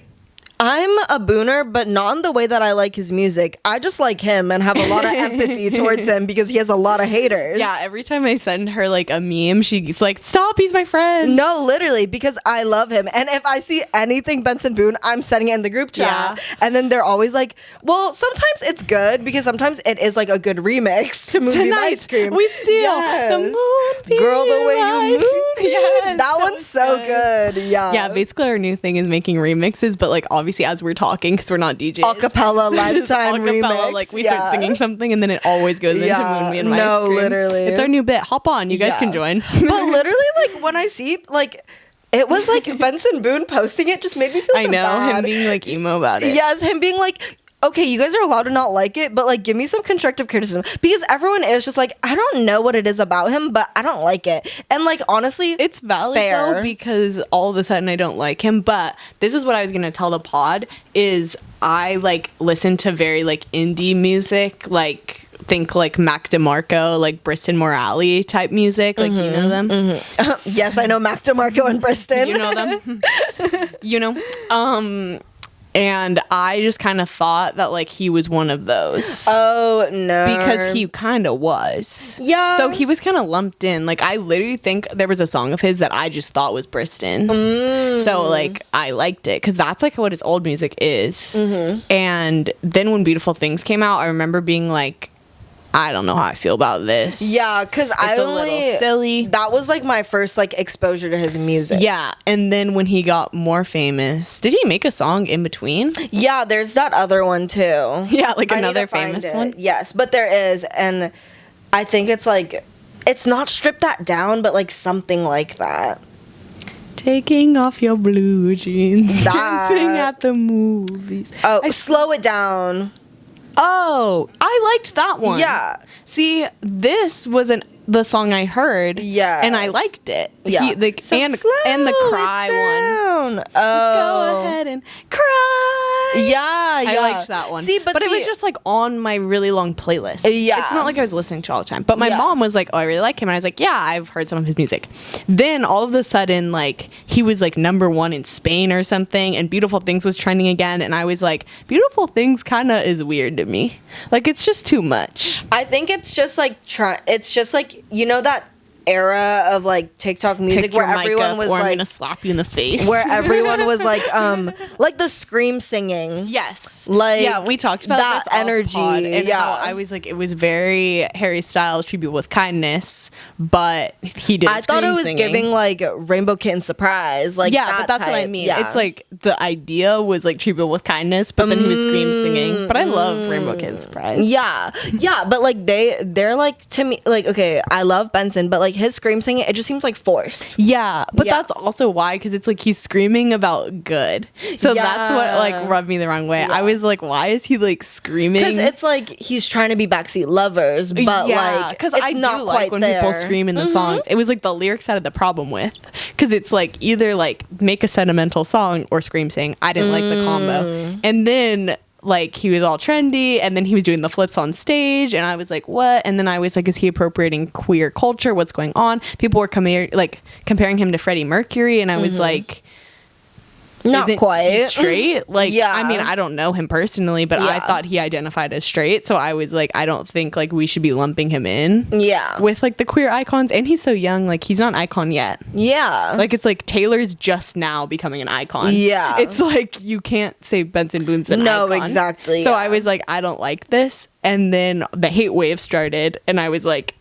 I'm a booner, but not in the way that I like his music. I just like him and have a lot of empathy towards him because he has a lot of haters. Yeah, every time I send her like a meme, she's like, stop, he's my friend. No, literally, because I love him. And if I see anything Benson Boone, I'm sending it in the group chat. Yeah. And then they're always like, well, sometimes it's good because sometimes it is like a good remix to Moonbeam Ice Cream. We steal the Moonbeam Girl, the way you move. Yes, that one's so good. Yeah. Yeah, basically our new thing is making remixes, but like obviously obviously as we're talking, because we're not DJs. Acapella lifetime remix. Like we start singing something and then it always goes into Moon and My No, Scream. literally. It's our new bit. Hop on. You guys can join. But literally, like, when I see, like, it was like Benson Boone posting it just made me feel so bad. Him being like emo about it. Yes, him being like, okay, you guys are allowed to not like it, but like give me some constructive criticism, because everyone is just like, I don't know what it is about him, but I don't like it. And like honestly, it's valid though, because all of a sudden I don't like him. But this is what I was gonna tell the pod is I like listen to very like indie music, like think like Mac DeMarco, like Briston Morale type music, like you know them. Yes, I know Mac DeMarco and Briston. You know them. You know. And I just kind of thought that like he was one of those. Oh no. Because he kind of was. Yeah. So he was kind of lumped in. Like I literally think there was a song of his that I just thought was Briston. So like I liked it because that's like what his old music is. And then when Beautiful Things came out, I remember being like, I don't know how I feel about this. Yeah, because I a little silly. That was like my first like exposure to his music. Yeah, and then when he got more famous, did he make a song in between? Yeah, there's that other one too. Yeah, like another famous one. Yes, but there is, and I think it's like, it's not Strip That Down, but like something like that. Taking off your blue jeans, dancing at the movies. Oh, Slow It Down. Oh, I liked that one. Yeah. See, this wasn't the song I heard. Yeah. And I liked it. Yeah. And the cry one. Oh. Go ahead and cry. Yeah. I liked that one. But it was just like on my really long playlist. Yeah. It's not like I was listening to it all the time. But my mom was like, oh, I really like him. And I was like, yeah, I've heard some of his music. Then all of a sudden, like, he was like #1 in Spain or something. And Beautiful Things was trending again. And I was like, Beautiful Things kind of is weird to me. Like, it's just too much. I think it's just like, it's just like, you know that era of like TikTok music where everyone was or like, I'm gonna slap you in the face. where everyone was like the scream singing. Yes. Like, yeah, we talked about that this energy. And how I was like, it was very Harry Styles, Treat People with Kindness, but he did. I thought it was giving like Rainbow Kitten Surprise. Like, yeah, but that's what I mean. Yeah. It's like the idea was like Treat People with Kindness, but then he was scream singing. But I love Rainbow Kitten Surprise. Yeah, yeah, but like they're like, to me, like, okay, I love Benson, but like his scream singing, it just seems like forced. Yeah, but that's also why, because it's like he's screaming about good. So that's what like rubbed me the wrong way. I was like, why is he like screaming? Because it's like he's trying to be backseat lovers, but like, because I do like when people scream in the songs. It was like the lyrics I had the problem with, because it's like either like make a sentimental song or scream sing. I didn't like the combo. And then like he was all trendy, and then he was doing the flips on stage, and I was like, what? And then I was like, is he appropriating queer culture? What's going on? People were comparing him to Freddie Mercury, and I was like, not quite straight. Like, yeah. I mean, I don't know him personally, but I thought he identified as straight, so I was like, I don't think like we should be lumping him in with like the queer icons. And he's so young, like he's not an icon yet. Like, it's like Taylor's just now becoming an icon. It's like you can't say Benson Boone's an icon. No, exactly. So I was like, I don't like this. And then the hate wave started, and I was like,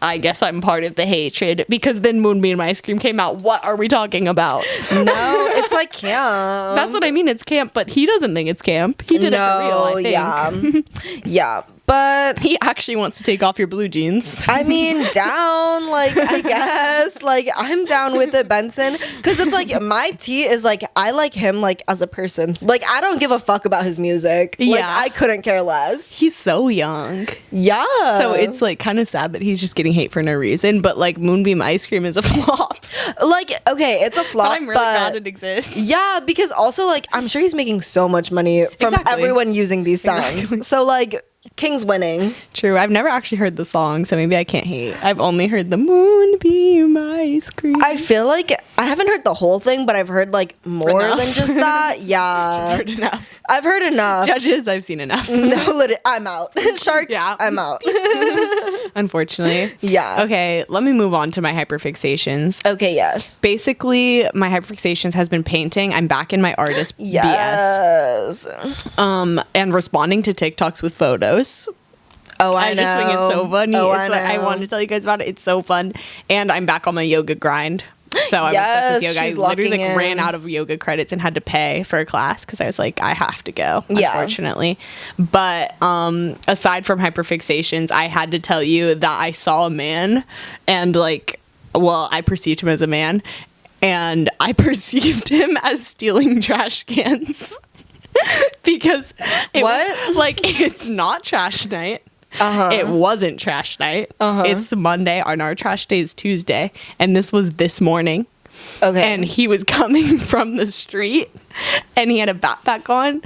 I guess I'm part of the hatred, because then Moonbeam Ice Cream came out. What are we talking about? No, it's like camp. That's what I mean. It's camp, but he doesn't think it's camp. He did it for real, I think. Yeah. But he actually wants to take off your blue jeans. I mean, down, like, I guess, like, I'm down with it, Benson, because it's like my tea is like, I like him like as a person. Like, I don't give a fuck about his music. Like, I couldn't care less. He's so young. Yeah. So it's like kind of sad that he's just getting hate for no reason. But like Moonbeam Ice Cream is a flop. Like, okay, it's a flop, but I'm really glad it exists. Yeah, because also like I'm sure he's making so much money from everyone using these songs. So like, King's winning. True. I've never actually heard the song, so maybe I can't hate. I've only heard the Moonbeam Ice Cream. I feel like I haven't heard the whole thing, but I've heard like more than just that. Yeah. She's heard enough. I've heard enough. Judges, I've seen enough. No, literally, I'm out. Sharks, I'm out. Unfortunately. Yeah. Okay, let me move on to my hyperfixations. Okay, yes. Basically, my hyperfixations has been painting. I'm back in my artist BS. And responding to TikToks with photos. Oh, I know. just think it's so funny. Oh, I want to tell you guys about it. It's so fun. And I'm back on my yoga grind. So I'm obsessed with yoga. I she's literally locking in. ran out of yoga credits and had to pay for a class because I was like, I have to go, Yeah. unfortunately. But aside from hyperfixations, I had to tell you that I saw a man and I perceived him as a man, and I perceived him as stealing trash cans. Because it's not trash night. It wasn't trash night. It's Monday, and our trash day is Tuesday, and this was this morning. Okay. And he was coming from the street, and he had a backpack on,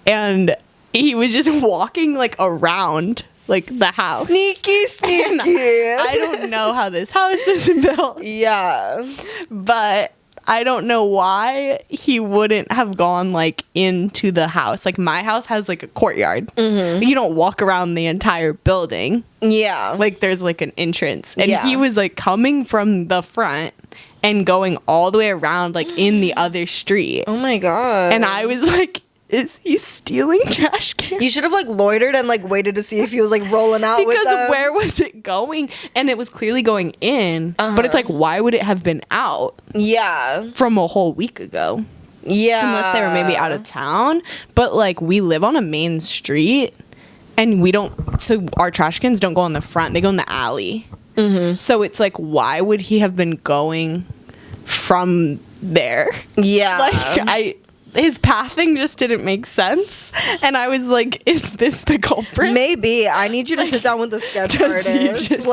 and he was just walking around the house. Sneaky. And I don't know how this house is built. Yeah. But I don't know why he wouldn't have gone into the house. My house has a courtyard. You don't walk around the entire building. Yeah. There's an entrance. And Yeah. he was you from the front and going all the way around in the other street. Oh my God. And I was like, is he stealing trash cans? You should have loitered and waited to see if he was rolling out with Because them. where was it going? And it was clearly going in, but it's why would it have been out Yeah. from a whole week ago? Yeah. Unless they were maybe out of town. But we live on a main street, and so our trash cans don't go in the front, they go in the alley. So it's why would he have been going from there? Yeah. His pathing just didn't make sense, and I was like, is this the culprit? Maybe. I need you to sit down with the sketch artist.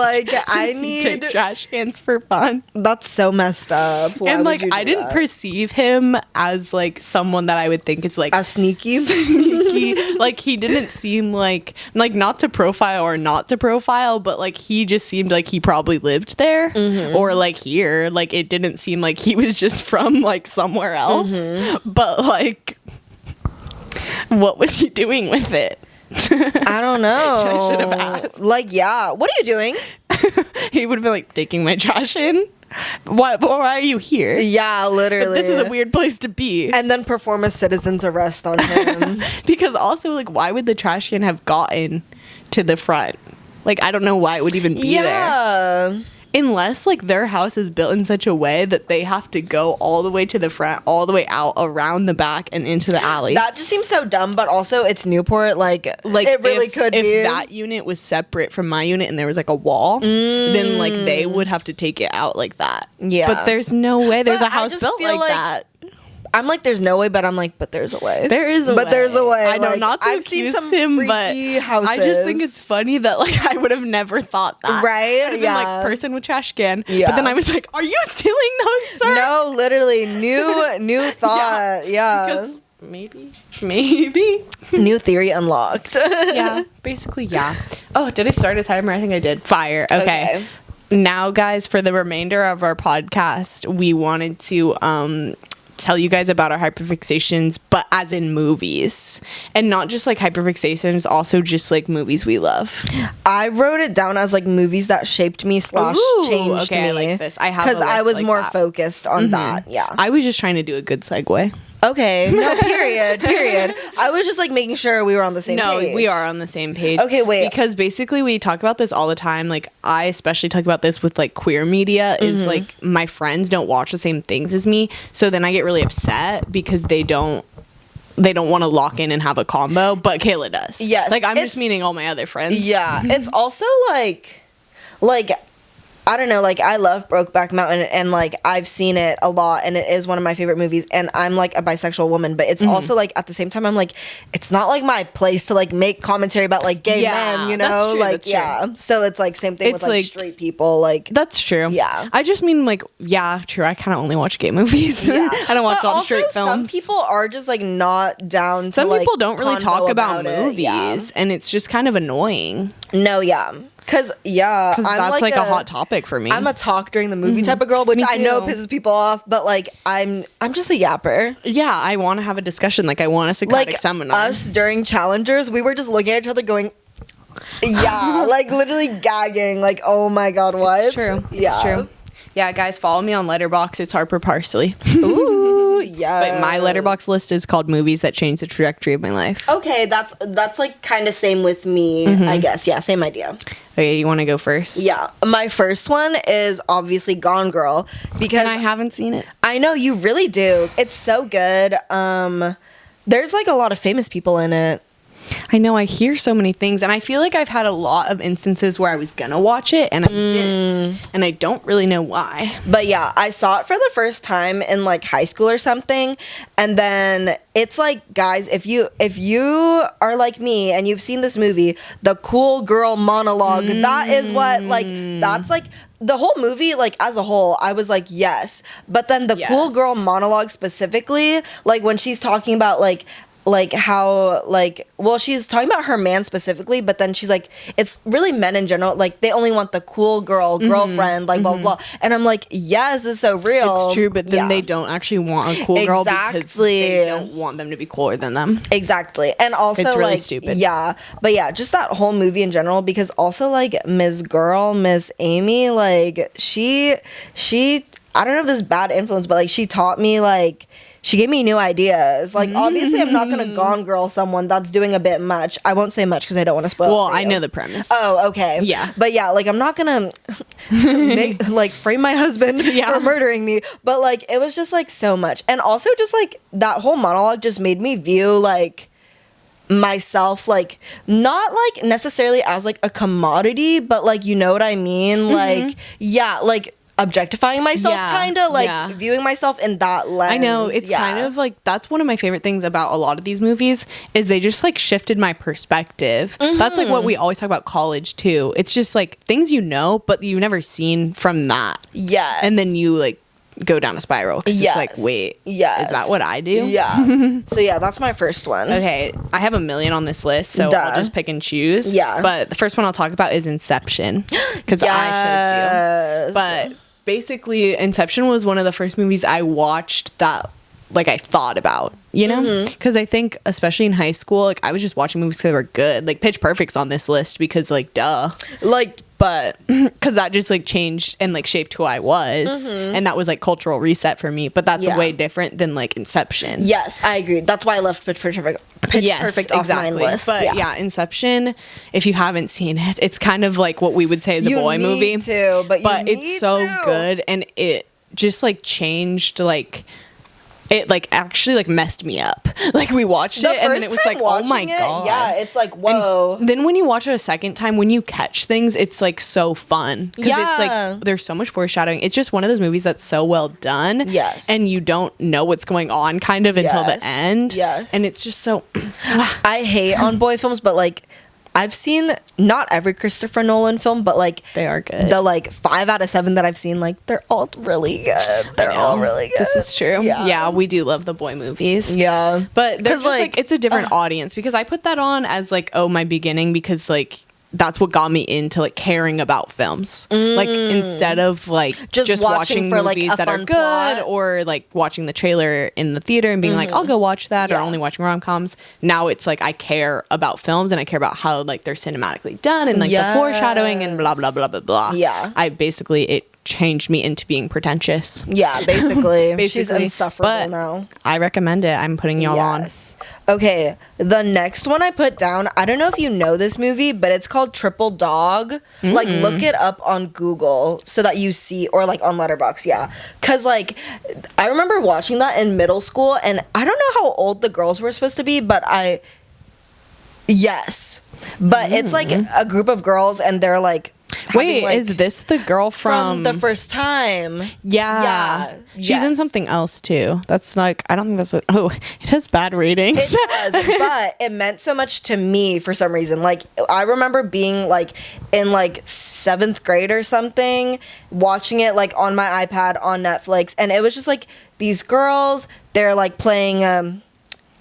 I need take trash cans for fun. That's so messed up. Why And would you do I didn't that? perceive him as someone that I would think is as sneaky. sneaky. He didn't seem not to profile or not to profile, but he just seemed like he probably lived there or here. It didn't seem like he was just from somewhere else. But what was he doing with it? I don't know. I should have asked. Yeah. What are you doing? He would have been taking my trash in. Why are you here? Yeah, literally. But this is a weird place to be. And then perform a citizen's arrest on him. Because also, why would the trash can have gotten to the front? I don't know why it would even be there. Yeah. Unless their house is built in such a way that they have to go all the way to the front, all the way out, around the back, and into the alley. That just seems so dumb, but also it's Newport. It really could be. If that unit was separate from my unit and there was a wall, then they would have to take it out like that. Yeah. But there's no way there's But a house I just built feel like that. I'm there's no way, but I'm but there's a way. There is a way. But there's a way. I know, not to I've accuse seen some him, but freaky houses. I just think it's funny that I would have never thought that. Right? I would have Yeah. been person with trash can. Yeah. But then I was like, are you stealing those, sir? No, literally new thought. Yeah. Because maybe. New theory unlocked. Yeah. Basically, yeah. Oh, did I start a timer? I think I did. Fire. Okay. Now, guys, for the remainder of our podcast, we wanted to tell you guys about our hyperfixations, but as in movies, and not just hyperfixations, also just movies we love. I wrote it down as movies that shaped me / changed me. I like this. I have because I was more that. focused on that. Yeah. I was just trying to do a good segue. Okay. No. Period. I was just making sure we were on the same page. No, we are on the same page. Okay, wait. Because basically we talk about this all the time. I especially talk about this with queer media is my friends don't watch the same things as me. So then I get really upset because they don't want to lock in and have a combo, but Kayla does. Yes. I'm just meaning all my other friends. Yeah. It's also I don't know, I love Brokeback Mountain, and I've seen it a lot, and it is one of my favorite movies, and I'm a bisexual woman, but it's also at the same time I'm it's not my place to make commentary about gay men, you know? That's true, that's yeah. true. So it's same thing It's with straight people, That's true. Yeah. I just mean yeah, true. I kind of only watch gay movies. Yeah. I don't watch But all the straight films. Some people are just not down to Some people don't really talk about it. movies, Yeah. and it's just kind of annoying. No, yeah. Because I'm that's a hot topic for me. I'm a talk during the movie type of girl, which Me I know too. pisses people off, but I'm just a yapper. Yeah, I want to have a discussion. I want a Socratic seminar. Us during Challengers, we were just looking at each other going, yeah, literally gagging, oh my god, what? It's true. Yeah. It's true. Yeah, guys, follow me on Letterboxd. It's Harper Parsley. Ooh, yeah. But my Letterboxd list is called movies that changed the trajectory of my life. Okay, that's like kind of same with me, I guess. Yeah, same idea. Okay, you want to go first? Yeah, my first one is obviously Gone Girl because And I haven't seen it. I know you really do. It's so good. There's like a lot of famous people in it. I know, I hear so many things, and I feel like I've had a lot of instances where I was gonna watch it and I didn't, and I don't really know why. But yeah, I saw it for the first time in like high school or something, and then it's like, guys, if you are like me and you've seen this movie, the cool girl monologue, that is what, like, that's like the whole movie, like, as a whole, I was like, yes. But then the cool girl monologue specifically, like when she's talking about like how, like, well, she's talking about her man specifically, but then she's like, it's really men in general, like they only want the cool girlfriend, like blah blah. And I'm like, yes, this is so real. It's true, but then they don't actually want a cool girl because they don't want them to be cooler than them. Exactly. And also, it's really like, stupid. Yeah, but yeah, just that whole movie in general, because also like Miss Amy, like she I don't know if this is bad influence, but like she taught me, like, she gave me new ideas. Like, obviously, I'm not going to Gone Girl someone that's doing a bit much. I won't say much because I don't want to spoil it. Well, I know the premise. Oh, okay. Yeah. But yeah, like, I'm not going to like frame my husband for murdering me. But like, it was just like so much. And also just like that whole monologue just made me view like myself, like, not like necessarily as like a commodity, but like, you know what I mean? Like, yeah, like, objectifying myself, kind of like viewing myself in that lens. I know, it's kind of like, that's one of my favorite things about a lot of these movies is they just like shifted my perspective. That's like what we always talk about college too. It's just like things you know but you've never seen from that. Yes. And then you like go down a spiral because it's like, wait, is that what I do? Yeah. So yeah, that's my first one. Okay, I have a million on this list, so I'll just pick and choose. Yeah. But the first one I'll talk about is Inception because I showed you. But basically, Inception was one of the first movies I watched that like I thought about, you know, because I think especially in high school, like I was just watching movies because they were good. Like Pitch Perfect's on this list because like duh, like, but because that just like changed and like shaped who I was, and that was like cultural reset for me. But that's way different than like Inception. Yes, I agree. That's why I left Pitch Perfect off my list. But yeah, Inception, if you haven't seen it, it's kind of like what we would say is a boy movie. But it's so good, and it just like changed like. It like actually like messed me up. Like we watched it and then it was like, oh my god. Yeah, it's like, whoa. And then when you watch it a second time, when you catch things, it's like so fun. Because it's like there's so much foreshadowing. It's just one of those movies that's so well done. Yes. And you don't know what's going on kind of until the end. Yes. And it's just so I hate on boy films, but like I've seen not every Christopher Nolan film, but like they are good. The like 5 out of 7 that I've seen, like they're all really good. They're all really good. This is true. Yeah, we do love the boy movies. Yeah, but there's just like it's a different audience because I put that on as like my beginning because like that's what got me into like caring about films. Like instead of like just watching for movies like that are good plot. Or like watching the trailer in the theater and being like, I'll go watch that, or only watching rom-coms. Now it's like I care about films and I care about how like they're cinematically done and like the foreshadowing and blah blah blah blah blah. Yeah. It changed me into being pretentious. Yeah, basically. She's insufferable but now. I recommend it. I'm putting y'all on. Okay, the next one I put down, I don't know if you know this movie, but it's called Triple Dog. Like, look it up on Google so that you see, or like on Letterboxd, because like I remember watching that in middle school, and I don't know how old the girls were supposed to be, but it's like a group of girls and they're like, wait, is this the girl from the first time? Yeah. She's in something else too. That's like, I don't think that's what. Oh, it has bad ratings. It does, but it meant so much to me for some reason. Like, I remember being like in like 7th grade or something, watching it like on my iPad on Netflix, and it was just like these girls. They're like playing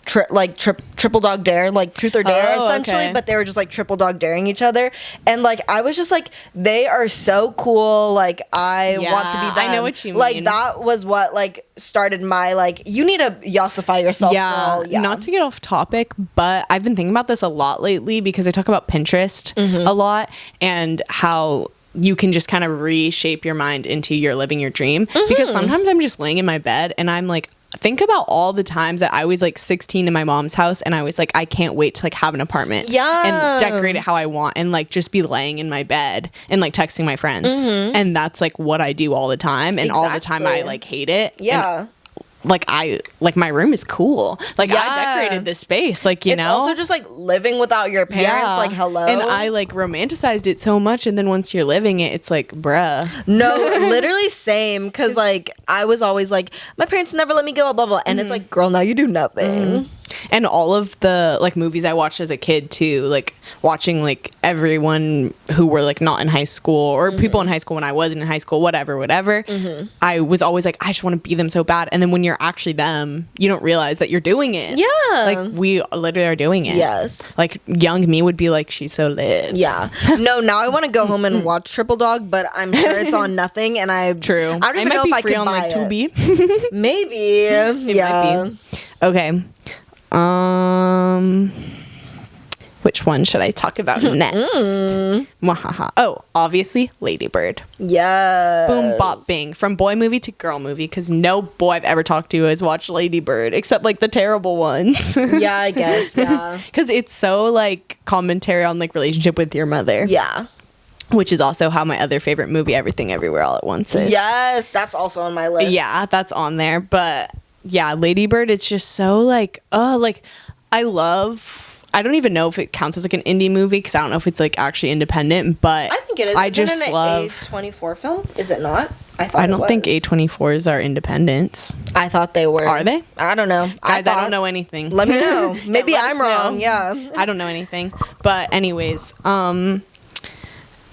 Triple Dog Dare, like Truth or Dare, essentially, but they were just like triple dog daring each other, and like I was just like, they are so cool, like I want to be them. I know what you mean. Like that was what like started my like, you need to yossify yourself, girl. Not to get off topic, but I've been thinking about this a lot lately because I talk about Pinterest a lot and how you can just kind of reshape your mind into you're living your dream. Because sometimes I'm just laying in my bed and I'm like, think about all the times that I was like 16 in my mom's house and I was like, I can't wait to like have an apartment and decorate it how I want and like just be laying in my bed and like texting my friends. And that's like what I do all the time. And all the time I like hate it. Yeah. And, like my room is cool. Like I decorated this space, like, you know. It's also just like living without your parents, like hello. And I like romanticized it so much, and then once you're living it, it's like, bruh. No, literally same. Cause like I was always like, my parents never let me go, blah blah. And it's like, girl, now you do nothing. And all of the like movies I watched as a kid too, like watching like everyone who were like not in high school or people in high school when I wasn't in high school, whatever. I was always like, I just want to be them so bad. And then when you're actually them, you don't realize that you're doing it. Yeah. Like we literally are doing it. Yes. Like young me would be like, she's so lit. Yeah. No, now I want to go home and watch Triple Dog, but I'm sure it's on nothing. And I don't even know if I can buy it. Tubi. Maybe. It might be. Okay. Which one should I talk about next? Mwahaha. Oh, obviously, Lady Bird. Yeah. Boom, bop, bing. From boy movie to girl movie, because no boy I've ever talked to has watched Lady Bird, except like the terrible ones. Yeah, I guess. Yeah. Because it's so like commentary on like relationship with your mother. Yeah. Which is also how my other favorite movie, Everything Everywhere All at Once, is. Yes, that's also on my list. Yeah, that's on there. But yeah, Lady Bird, it's just so like, like I don't even know if it counts as like an indie movie because I don't know if it's like actually independent, but I think it is. I just Isn't it love A24 film. Is it not? I don't think A24s are independents. I thought they were. Are they? I don't know. Guys, I don't know anything. Let me know. Maybe Let I'm us wrong. know. Yeah. I don't know anything. But anyways,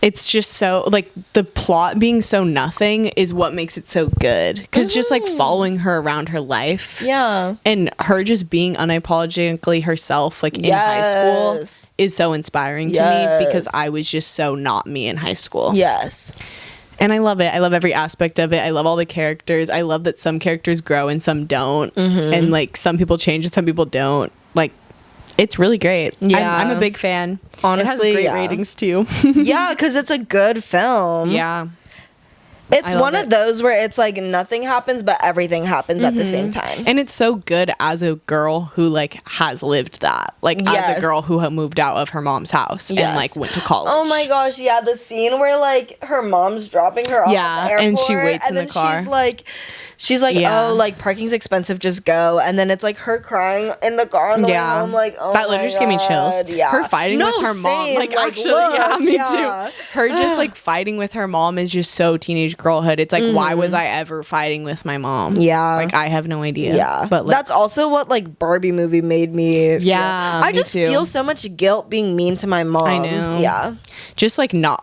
it's just so like the plot being so nothing is what makes it so good because just like following her around her life, and her just being unapologetically herself like in high school is so inspiring to me because I was just so not me in high school. And I love it. I love every aspect of it. I love all the characters. I love that some characters grow and some don't, and like some people change and some people don't. Like, it's really great. Yeah. I'm a big fan. Honestly, it has great ratings too. Yeah, because it's a good film. Yeah. It's one of those where it's like nothing happens, but everything happens at the same time. And it's so good as a girl who like has lived that. Like as a girl who moved out of her mom's house and like went to college. Oh my gosh, yeah. The scene where like her mom's dropping her off at the airport, and she waits in the car. She's like, oh, like parking's expensive, just go. And then it's like her crying in the car on the way home, like, oh that literally just gave me chills. Yeah. Her fighting with her mom, like actually, look, me too. Her just like fighting with her mom is just so teenage girlhood. It's like, why was I ever fighting with my mom? Yeah, like I have no idea. Yeah, but like, that's also what like Barbie movie made me. Yeah, I just feel so much guilt being mean to my mom. I know. Yeah, just like not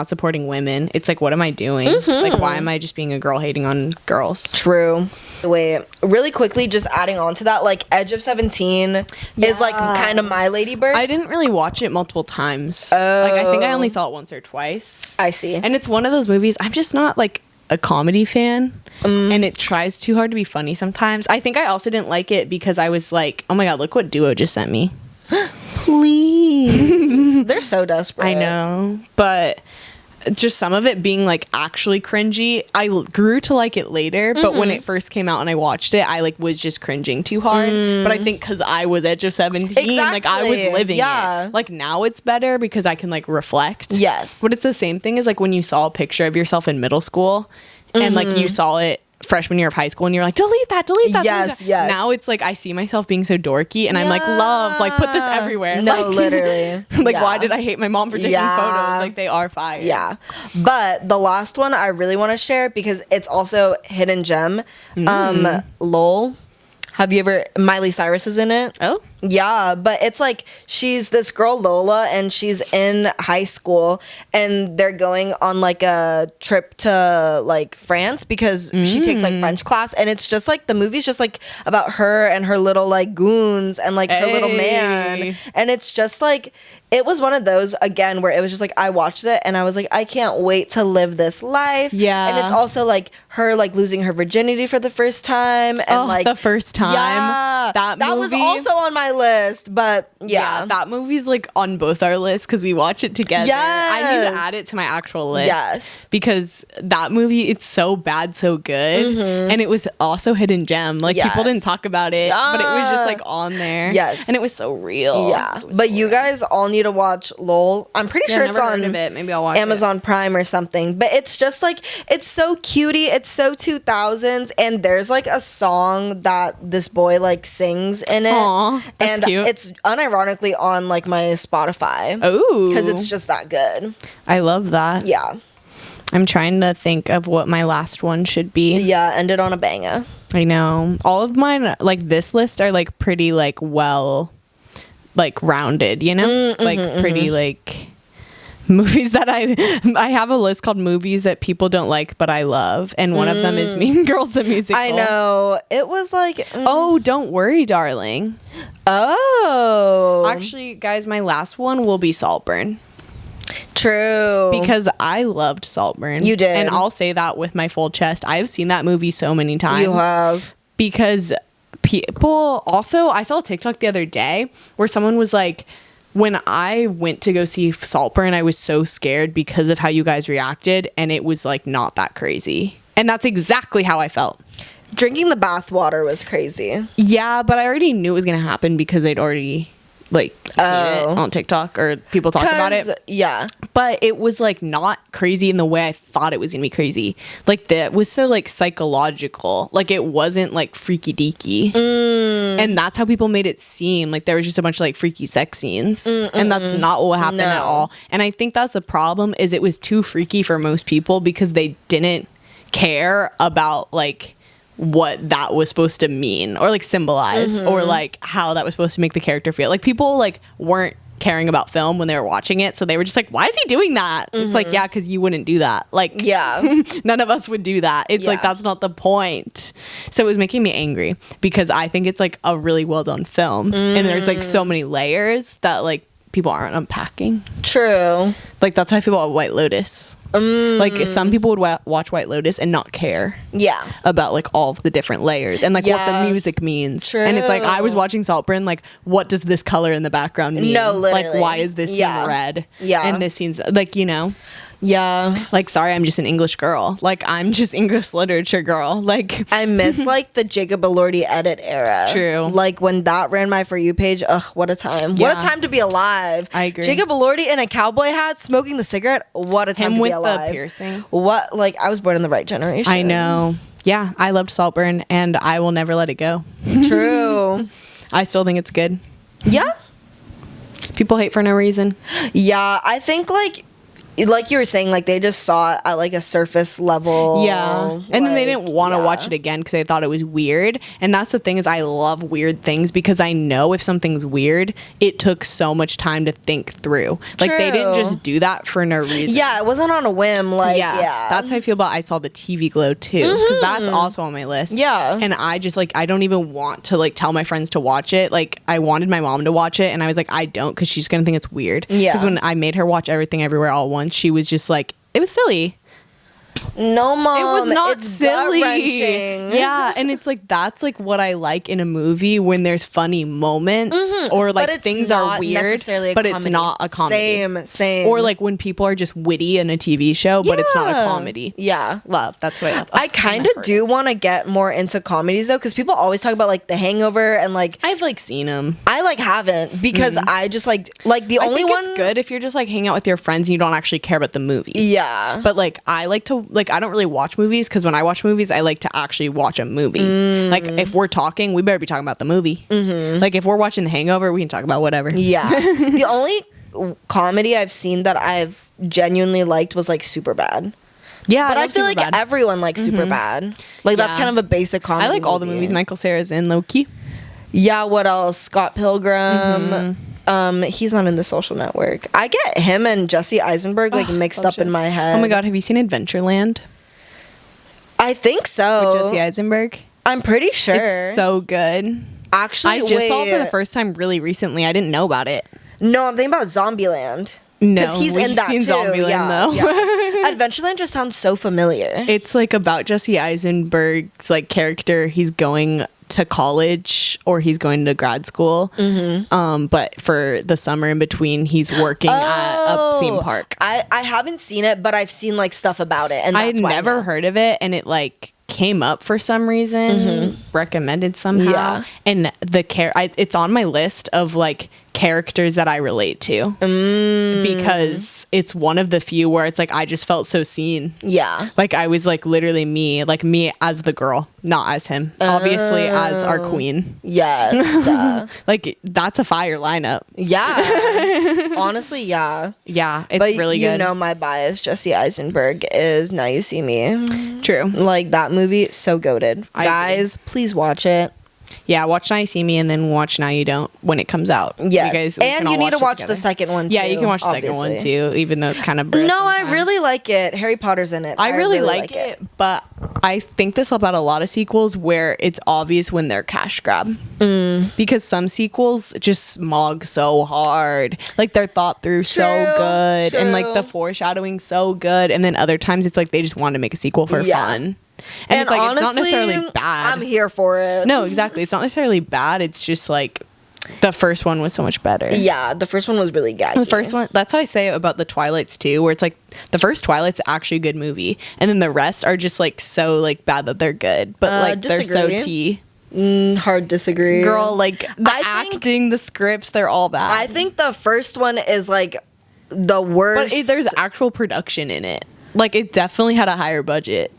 supporting women. It's like, what am I doing? Like, why am I just being a girl hating on girls? True. Wait, really quickly, just adding on to that, like Edge of 17 is like kind of my Lady Bird. I didn't really watch it multiple times. Like I think I only saw it once or twice. I see. And it's one of those movies I'm just not like a comedy fan, and it tries too hard to be funny sometimes. I think I also didn't like it because I was like, oh my god, look what Duo just sent me. Please. They're so desperate. I know, but just some of it being like actually cringy. I grew to like it later, but when it first came out and I watched it, I like was just cringing too hard. But I think because I was Edge of 17, like I was living it. Like now it's better because I can like reflect. Yes. But it's the same thing as like when you saw a picture of yourself in middle school and like you saw it freshman year of high school and you're like, delete that. Yes. Now it's like I see myself being so dorky and I'm like, love, like put this everywhere. No, like, literally. Like why did I hate my mom for taking photos? Like they are fire. Yeah. But the last one I really want to share because it's also hidden gem. LOL. Have you ever, Miley Cyrus is in it? Oh. Yeah, but it's like she's this girl Lola and she's in high school and they're going on like a trip to like France because she takes like French class and it's just like the movie's just like about her and her little like goons and like her little man and it's just like it was one of those again where it was just like I watched it and I was like I can't wait to live this life. Yeah. And it's also like her like losing her virginity for the first time and like the first time. that movie was also on my my list, but yeah. that movie's like on both our lists because we watch it together. Yes. I need to add it to my actual list. Yes. Because that movie, it's so bad, so good. And it was also hidden gem. Like people didn't talk about it, but it was just like on there. Yes. And it was so real. Yeah. But you guys all need to watch LOL. I'm pretty sure it's on of it. Maybe I'll watch Amazon Prime or something. But it's just like, it's so cutie. It's so 2000s. And there's like a song that this boy like sings in it. Aw, that's and cute. it's unironically on like my Spotify. Oh. Because it's just that good. I love that. Yeah. I'm trying to think of what my last one should be. Yeah, ended on a banger. I know. All of mine, like this list, are like pretty like well, like rounded, you know? Like pretty like movies that I have a list called movies that people don't like but I love, and one of them is Mean Girls the musical. I know. It was like Oh, Don't Worry, Darling. Oh. Actually, guys, my last one will be Saltburn. True. Because I loved Saltburn. You did. And I'll say that with my full chest. I've seen that movie so many times. You have. Because people also, I saw a TikTok the other day where someone was like, when I went to go see Saltburn, I was so scared because of how you guys reacted, and it was like not that crazy. And that's exactly how I felt. Drinking the bathwater was crazy. Yeah, but I already knew it was going to happen because I'd already like seen it on TikTok or people talk about it. Yeah. But it was like not crazy in the way I thought it was gonna be crazy. Like that was so like psychological. Like it wasn't like freaky deaky. And that's how people made it seem. Like there was just a bunch of like freaky sex scenes. And that's not what happened at all. And I think that's the problem, is it was too freaky for most people because they didn't care about like what that was supposed to mean or like symbolize or like how that was supposed to make the character feel. Like people like weren't caring about film when they were watching it, so they were just like, why is he doing that? It's like, yeah, because you wouldn't do that. Like, yeah. none of us would do that. It's like, that's not the point. So it was making me angry because I think it's like a really well done film and there's like so many layers that like people aren't unpacking. True. Like that's how I feel about White Lotus. Like some people would watch White Lotus and not care. Yeah. About like all of the different layers and like what the music means. True. And it's like I was watching Saltburn, like what does this color in the background mean? No, literally. Like why is this scene red? Yeah. And this scene's like, you know. Yeah. Like, sorry, I'm just an English girl. Like, I'm just English literature girl. Like, I miss like the Jacob Elordi edit era. True. Like when that ran my For You page. Ugh, what a time. What a time to be alive. I agree. Jacob Elordi in a cowboy hat smoking the cigarette. What a time to be alive. Him with the piercing. What, like, I was born in the right generation. I know. Yeah, I loved Saltburn and I will never let it go. True. I still think it's good. Yeah. People hate for no reason. Yeah, I think like you were saying, like they just saw it at like a surface level. Yeah. And then they didn't want to watch it again because they thought it was weird. And that's the thing, is I love weird things because I know if something's weird, it took so much time to think through. Like they didn't just do that for no reason. Yeah, it wasn't on a whim. Like, yeah. That's how I feel about I Saw the TV Glow too, because that's also on my list. Yeah. And I just like, I don't even want to like tell my friends to watch it. Like I wanted my mom to watch it and I was like, I don't, because she's going to think it's weird. Yeah. Because when I made her watch Everything Everywhere All at Once, she was just like, it was silly. No, Mom. It was not it's silly. gut-wrenching. Yeah, and it's like that's like what I like in a movie, when there's funny moments or like things are weird, but it's not a comedy. Same. Or like when people are just witty in a TV show, but it's not a comedy. Yeah. Love. That's what I love. I kind of do want to get more into comedies though, because people always talk about like The Hangover and like I've like seen them. I like haven't, because I just like the I only think one. it's good if you're just like hanging out with your friends and you don't actually care about the movie. Yeah. But like I like to like, I don't really watch movies, because when I watch movies I like to actually watch a movie. Like if we're talking, we better be talking about the movie. Like if we're watching The Hangover, we can talk about whatever. Yeah. The only comedy I've seen that I've genuinely liked was like Superbad. Yeah, But I feel like Superbad. everyone likes Superbad. Like that's Yeah. kind of a basic comedy. I like all the movie. movies Michael Cera's in, low key. Yeah, what else? Scott Pilgrim. He's not in The Social Network. I get him and Jesse Eisenberg like mixed up in my head. Oh my god, have you seen Adventureland I think so. with Jesse Eisenberg? I'm pretty sure. It's so good. Actually, I just saw it for the wait. first time really recently. I didn't know about it. No, I'm thinking about Zombieland. No, Because he's we've in that seen too. Zombieland, yeah, though. yeah. Adventureland just sounds so familiar. It's like about Jesse Eisenberg's like character. He's going to college or he's going to grad school. But for the summer in between, he's working at a theme park. I haven't seen it, but I've seen like stuff about it, and I'd that's why never heard of it, and it like came up for some reason, recommended somehow, and it's on my list of like characters that I relate to because it's one of the few where it's like I just felt so seen. Yeah, like I was like literally me as the girl, not as him, obviously as our queen. Yes. Like that's a fire lineup. Yeah. Honestly, yeah. Yeah, it's but really good. You know my bias, Jesse Eisenberg, is Now You See Me. True. Like that movie, so goated. Guys, please watch it. Yeah, watch Now You See Me and then watch Now You Don't when it comes out. Yes. And you need to watch the second one too. Yeah, you can watch the second one too, even though it's kind of sometimes. I really like it. Harry Potter's in it. I really like it, but I think this about a lot of sequels where it's obvious when they're cash grab. Because some sequels just smog so hard. Like they're thought through so good and like the foreshadowing so good, and then other times it's like they just want to make a sequel for fun. And it's like honestly, it's not necessarily bad. I'm here for it. No, exactly. It's not necessarily bad. It's just like the first one was so much better. Yeah, the first one was really good. The first one, that's how I say about the Twilights too, where it's like the first Twilight's actually a good movie, and then the rest are just like so like bad that they're good, but like they're so tea. Hard disagree. Girl, like the acting, the scripts, they're all bad. I think the first one is like the worst. But there's actual production in it. Like it definitely had a higher budget.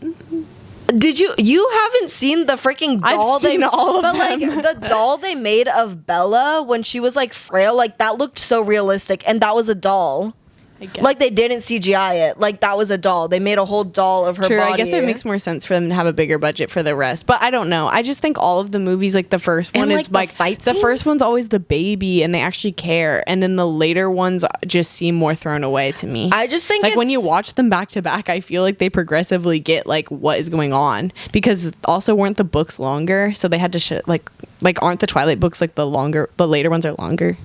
Did you haven't seen the freaking doll? I've seen all of them. Like the doll they made of Bella when she was like frail, like that looked so realistic, and that was a doll. I guess. Like they didn't CGI it. Like that was a doll. They made a whole doll of her body. I guess it makes more sense for them to have a bigger budget for the rest. But I don't know. I just think all of the movies, like the first one, is like the first one's always the baby and they actually care, and then the later ones just seem more thrown away to me. I just think like when you watch them back to back, I feel like they progressively get like what is going on, because also weren't the books longer, so they had to like aren't the Twilight books like the later ones are longer?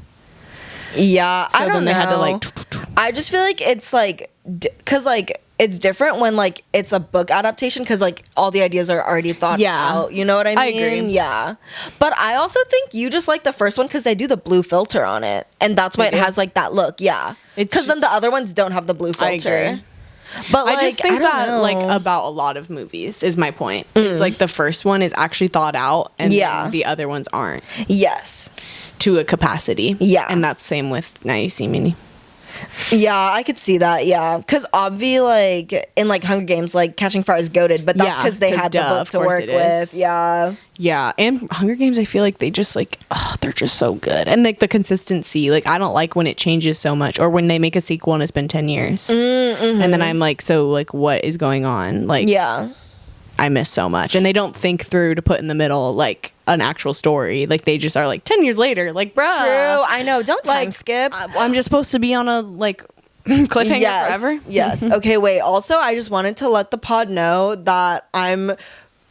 Yeah, so I don't know. They had to like. I just feel like it's like because like it's different when like it's a book adaptation, because like all the ideas are already thought out. You know what I mean? I agree. Yeah, but I also think you just like the first one because they do the blue filter on it, and that's why it has like that look. Yeah, because then the other ones don't have the blue filter. I agree. But like, I just think know. like about a lot of movies is my point. It's like the first one is actually thought out, and then the other ones aren't. Yes. To a capacity. Yeah. And that's same with Now You See Me. Yeah, I could see that. Yeah, because obvi like in like Hunger Games, like Catching Fire is goated, but that's because they had the book to work with. Yeah, and Hunger Games, I feel like they just like they're just so good, and like the consistency. Like I don't like when it changes so much, or when they make a sequel and it's been 10 years, and then I'm like, so like what is going on? Like I miss so much, and they don't think through to put in the middle like an actual story. Like they just are like 10 years later, like bruh. True, I know. Don't time like, skip. I'm just supposed to be on a like cliffhanger forever. Yes. Okay. Wait. Also, I just wanted to let the pod know that I'm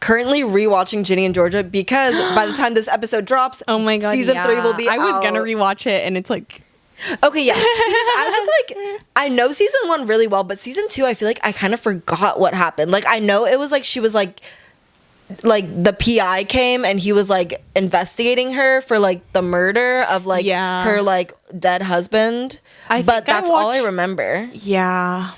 currently rewatching Ginny and Georgia, because by the time this episode drops, oh my god, season 3 will be out. I was gonna rewatch it, and it's like. Okay, yeah. I was like, I know season 1 really well, but season 2, I feel like I kind of forgot what happened. Like, I know it was like she was like the PI came and he was like investigating her for like the murder of like her like dead husband. But that's all I remember. Yeah.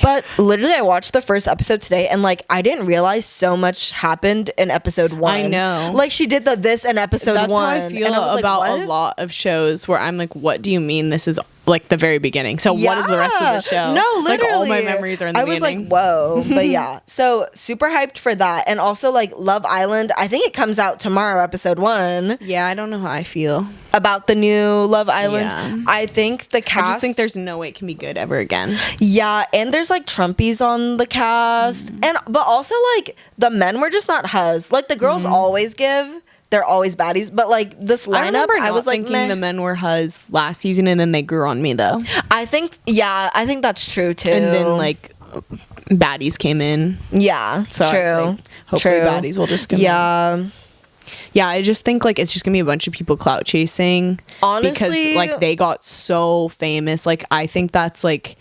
But literally I watched the first episode today, and like I didn't realize so much happened in episode 1. I know. Like she did this in episode 1. That's how I feel about a lot of shows where I'm like, what do you mean this is like the very beginning? So what is the rest of the show? No, literally. Like all my memories are in the beginning. I was like, whoa. But yeah. So super hyped for that. And also like Love Island, I think it comes out tomorrow, episode 1. Yeah, I don't know how I feel about the new Love Island. Yeah. I think the cast, I just think there's no way it can be good ever again. Yeah, and there's like Trumpies on the cast. But also like the men were just not huz. Like the girls always give. They're always baddies, but like this lineup, I was like, thinking the men were huz last season, and then they grew on me though. I think that's true too. And then like baddies came in. Yeah, so true. Like, hopefully baddies will just come in. Yeah, I just think like it's just gonna be a bunch of people clout chasing. Honestly, because like they got so famous. Like I think that's like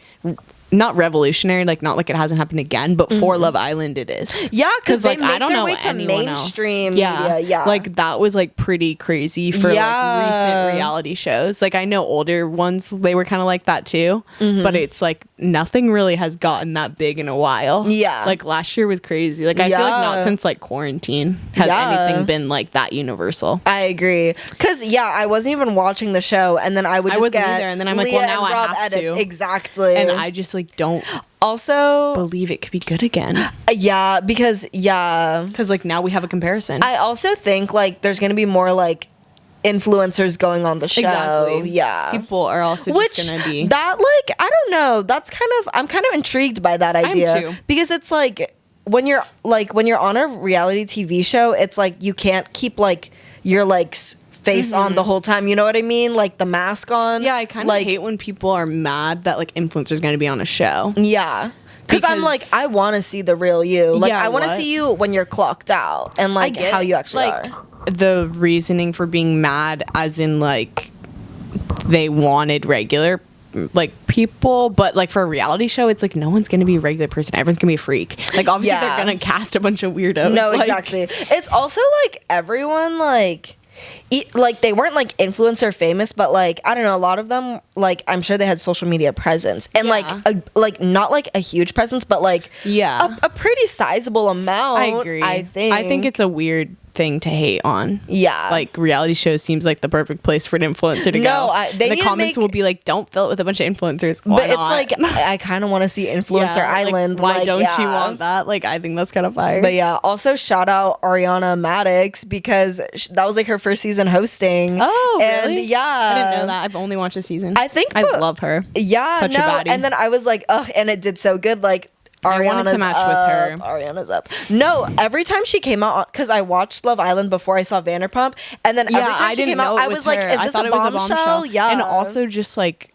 not revolutionary, like not like it hasn't happened again, but for Love Island it is. Yeah, because they like make I don't their know way to anyone mainstream else. media. Yeah, like that was like pretty crazy for like recent reality shows. Like I know older ones, they were kind of like that too, but it's like nothing really has gotten that big in a while. Yeah, like last year was crazy. Like I feel like not since like quarantine has anything been like that universal. I agree, because I wasn't even watching the show, and then I wasn't either, and then I'm like, well, now I have edits. to. Exactly, and I just like don't also believe it could be good again. Because like now we have a comparison. I also think like there's gonna be more like influencers going on the show. Exactly. Yeah, people are also just gonna be that, like, I don't know, I'm kind of intrigued by that idea, because it's like when you're on a reality TV show, it's like you can't keep like your like face on the whole time, you know what I mean, like the mask on. Yeah, I kind of hate when people are mad that like influencers going to be on a show. Yeah, because I'm like, I want to see the real you. Like, I want to see you when you're clocked out, and like how you actually like, are. The reasoning for being mad, as in like they wanted regular like people, but like for a reality show, it's like no one's gonna be a regular person, everyone's gonna be a freak. Like obviously they're gonna cast a bunch of weirdos. No, like, exactly. It's also like everyone like like they weren't like influencer famous, but like I don't know, a lot of them, like I'm sure they had social media presence, and like not like a huge presence, but like a pretty sizable amount. I agree. I think it's a weird thing to hate on. Yeah, like reality shows seems like the perfect place for an influencer to go. The comments will be like, don't fill it with a bunch of influencers. Why but not? it's like I kind of want to see Influencer Island. Like, why don't you want that? Like I think that's kind of fire. But yeah, also shout out Ariana Madix, because that was like her first season hosting. Oh, and really? Yeah, I didn't know that. I've only watched a season. I think I love her. Yeah, such a baddie. And then I was like, ugh, and it did so good. Like I wanted to match with her. Ariana's up. No, every time she came out, because I watched Love Island before I saw Vanderpump, and then every time she came out, I was like, is this a bombshell? Yeah. And also just like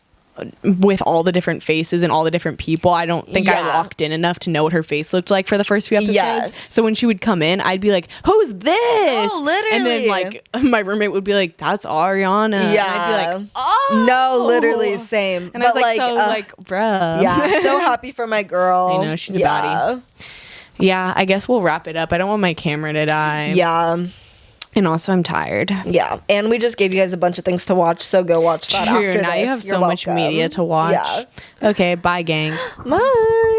with all the different faces and all the different people, I don't think I locked in enough to know what her face looked like for the first few episodes. Yes. So when she would come in, I'd be like, who's this? Oh, literally. And then like my roommate would be like, that's Ariana. Yeah. And I'd be like, oh. No, literally same. And I was like, bruh. Yeah, so happy for my girl. I know, she's a baddie. Yeah, I guess we'll wrap it up. I don't want my camera to die. Yeah. And also, I'm tired. Yeah, and we just gave you guys a bunch of things to watch, so go watch that after this. Now you have so much media to watch. Yeah. Okay, bye, gang. Bye.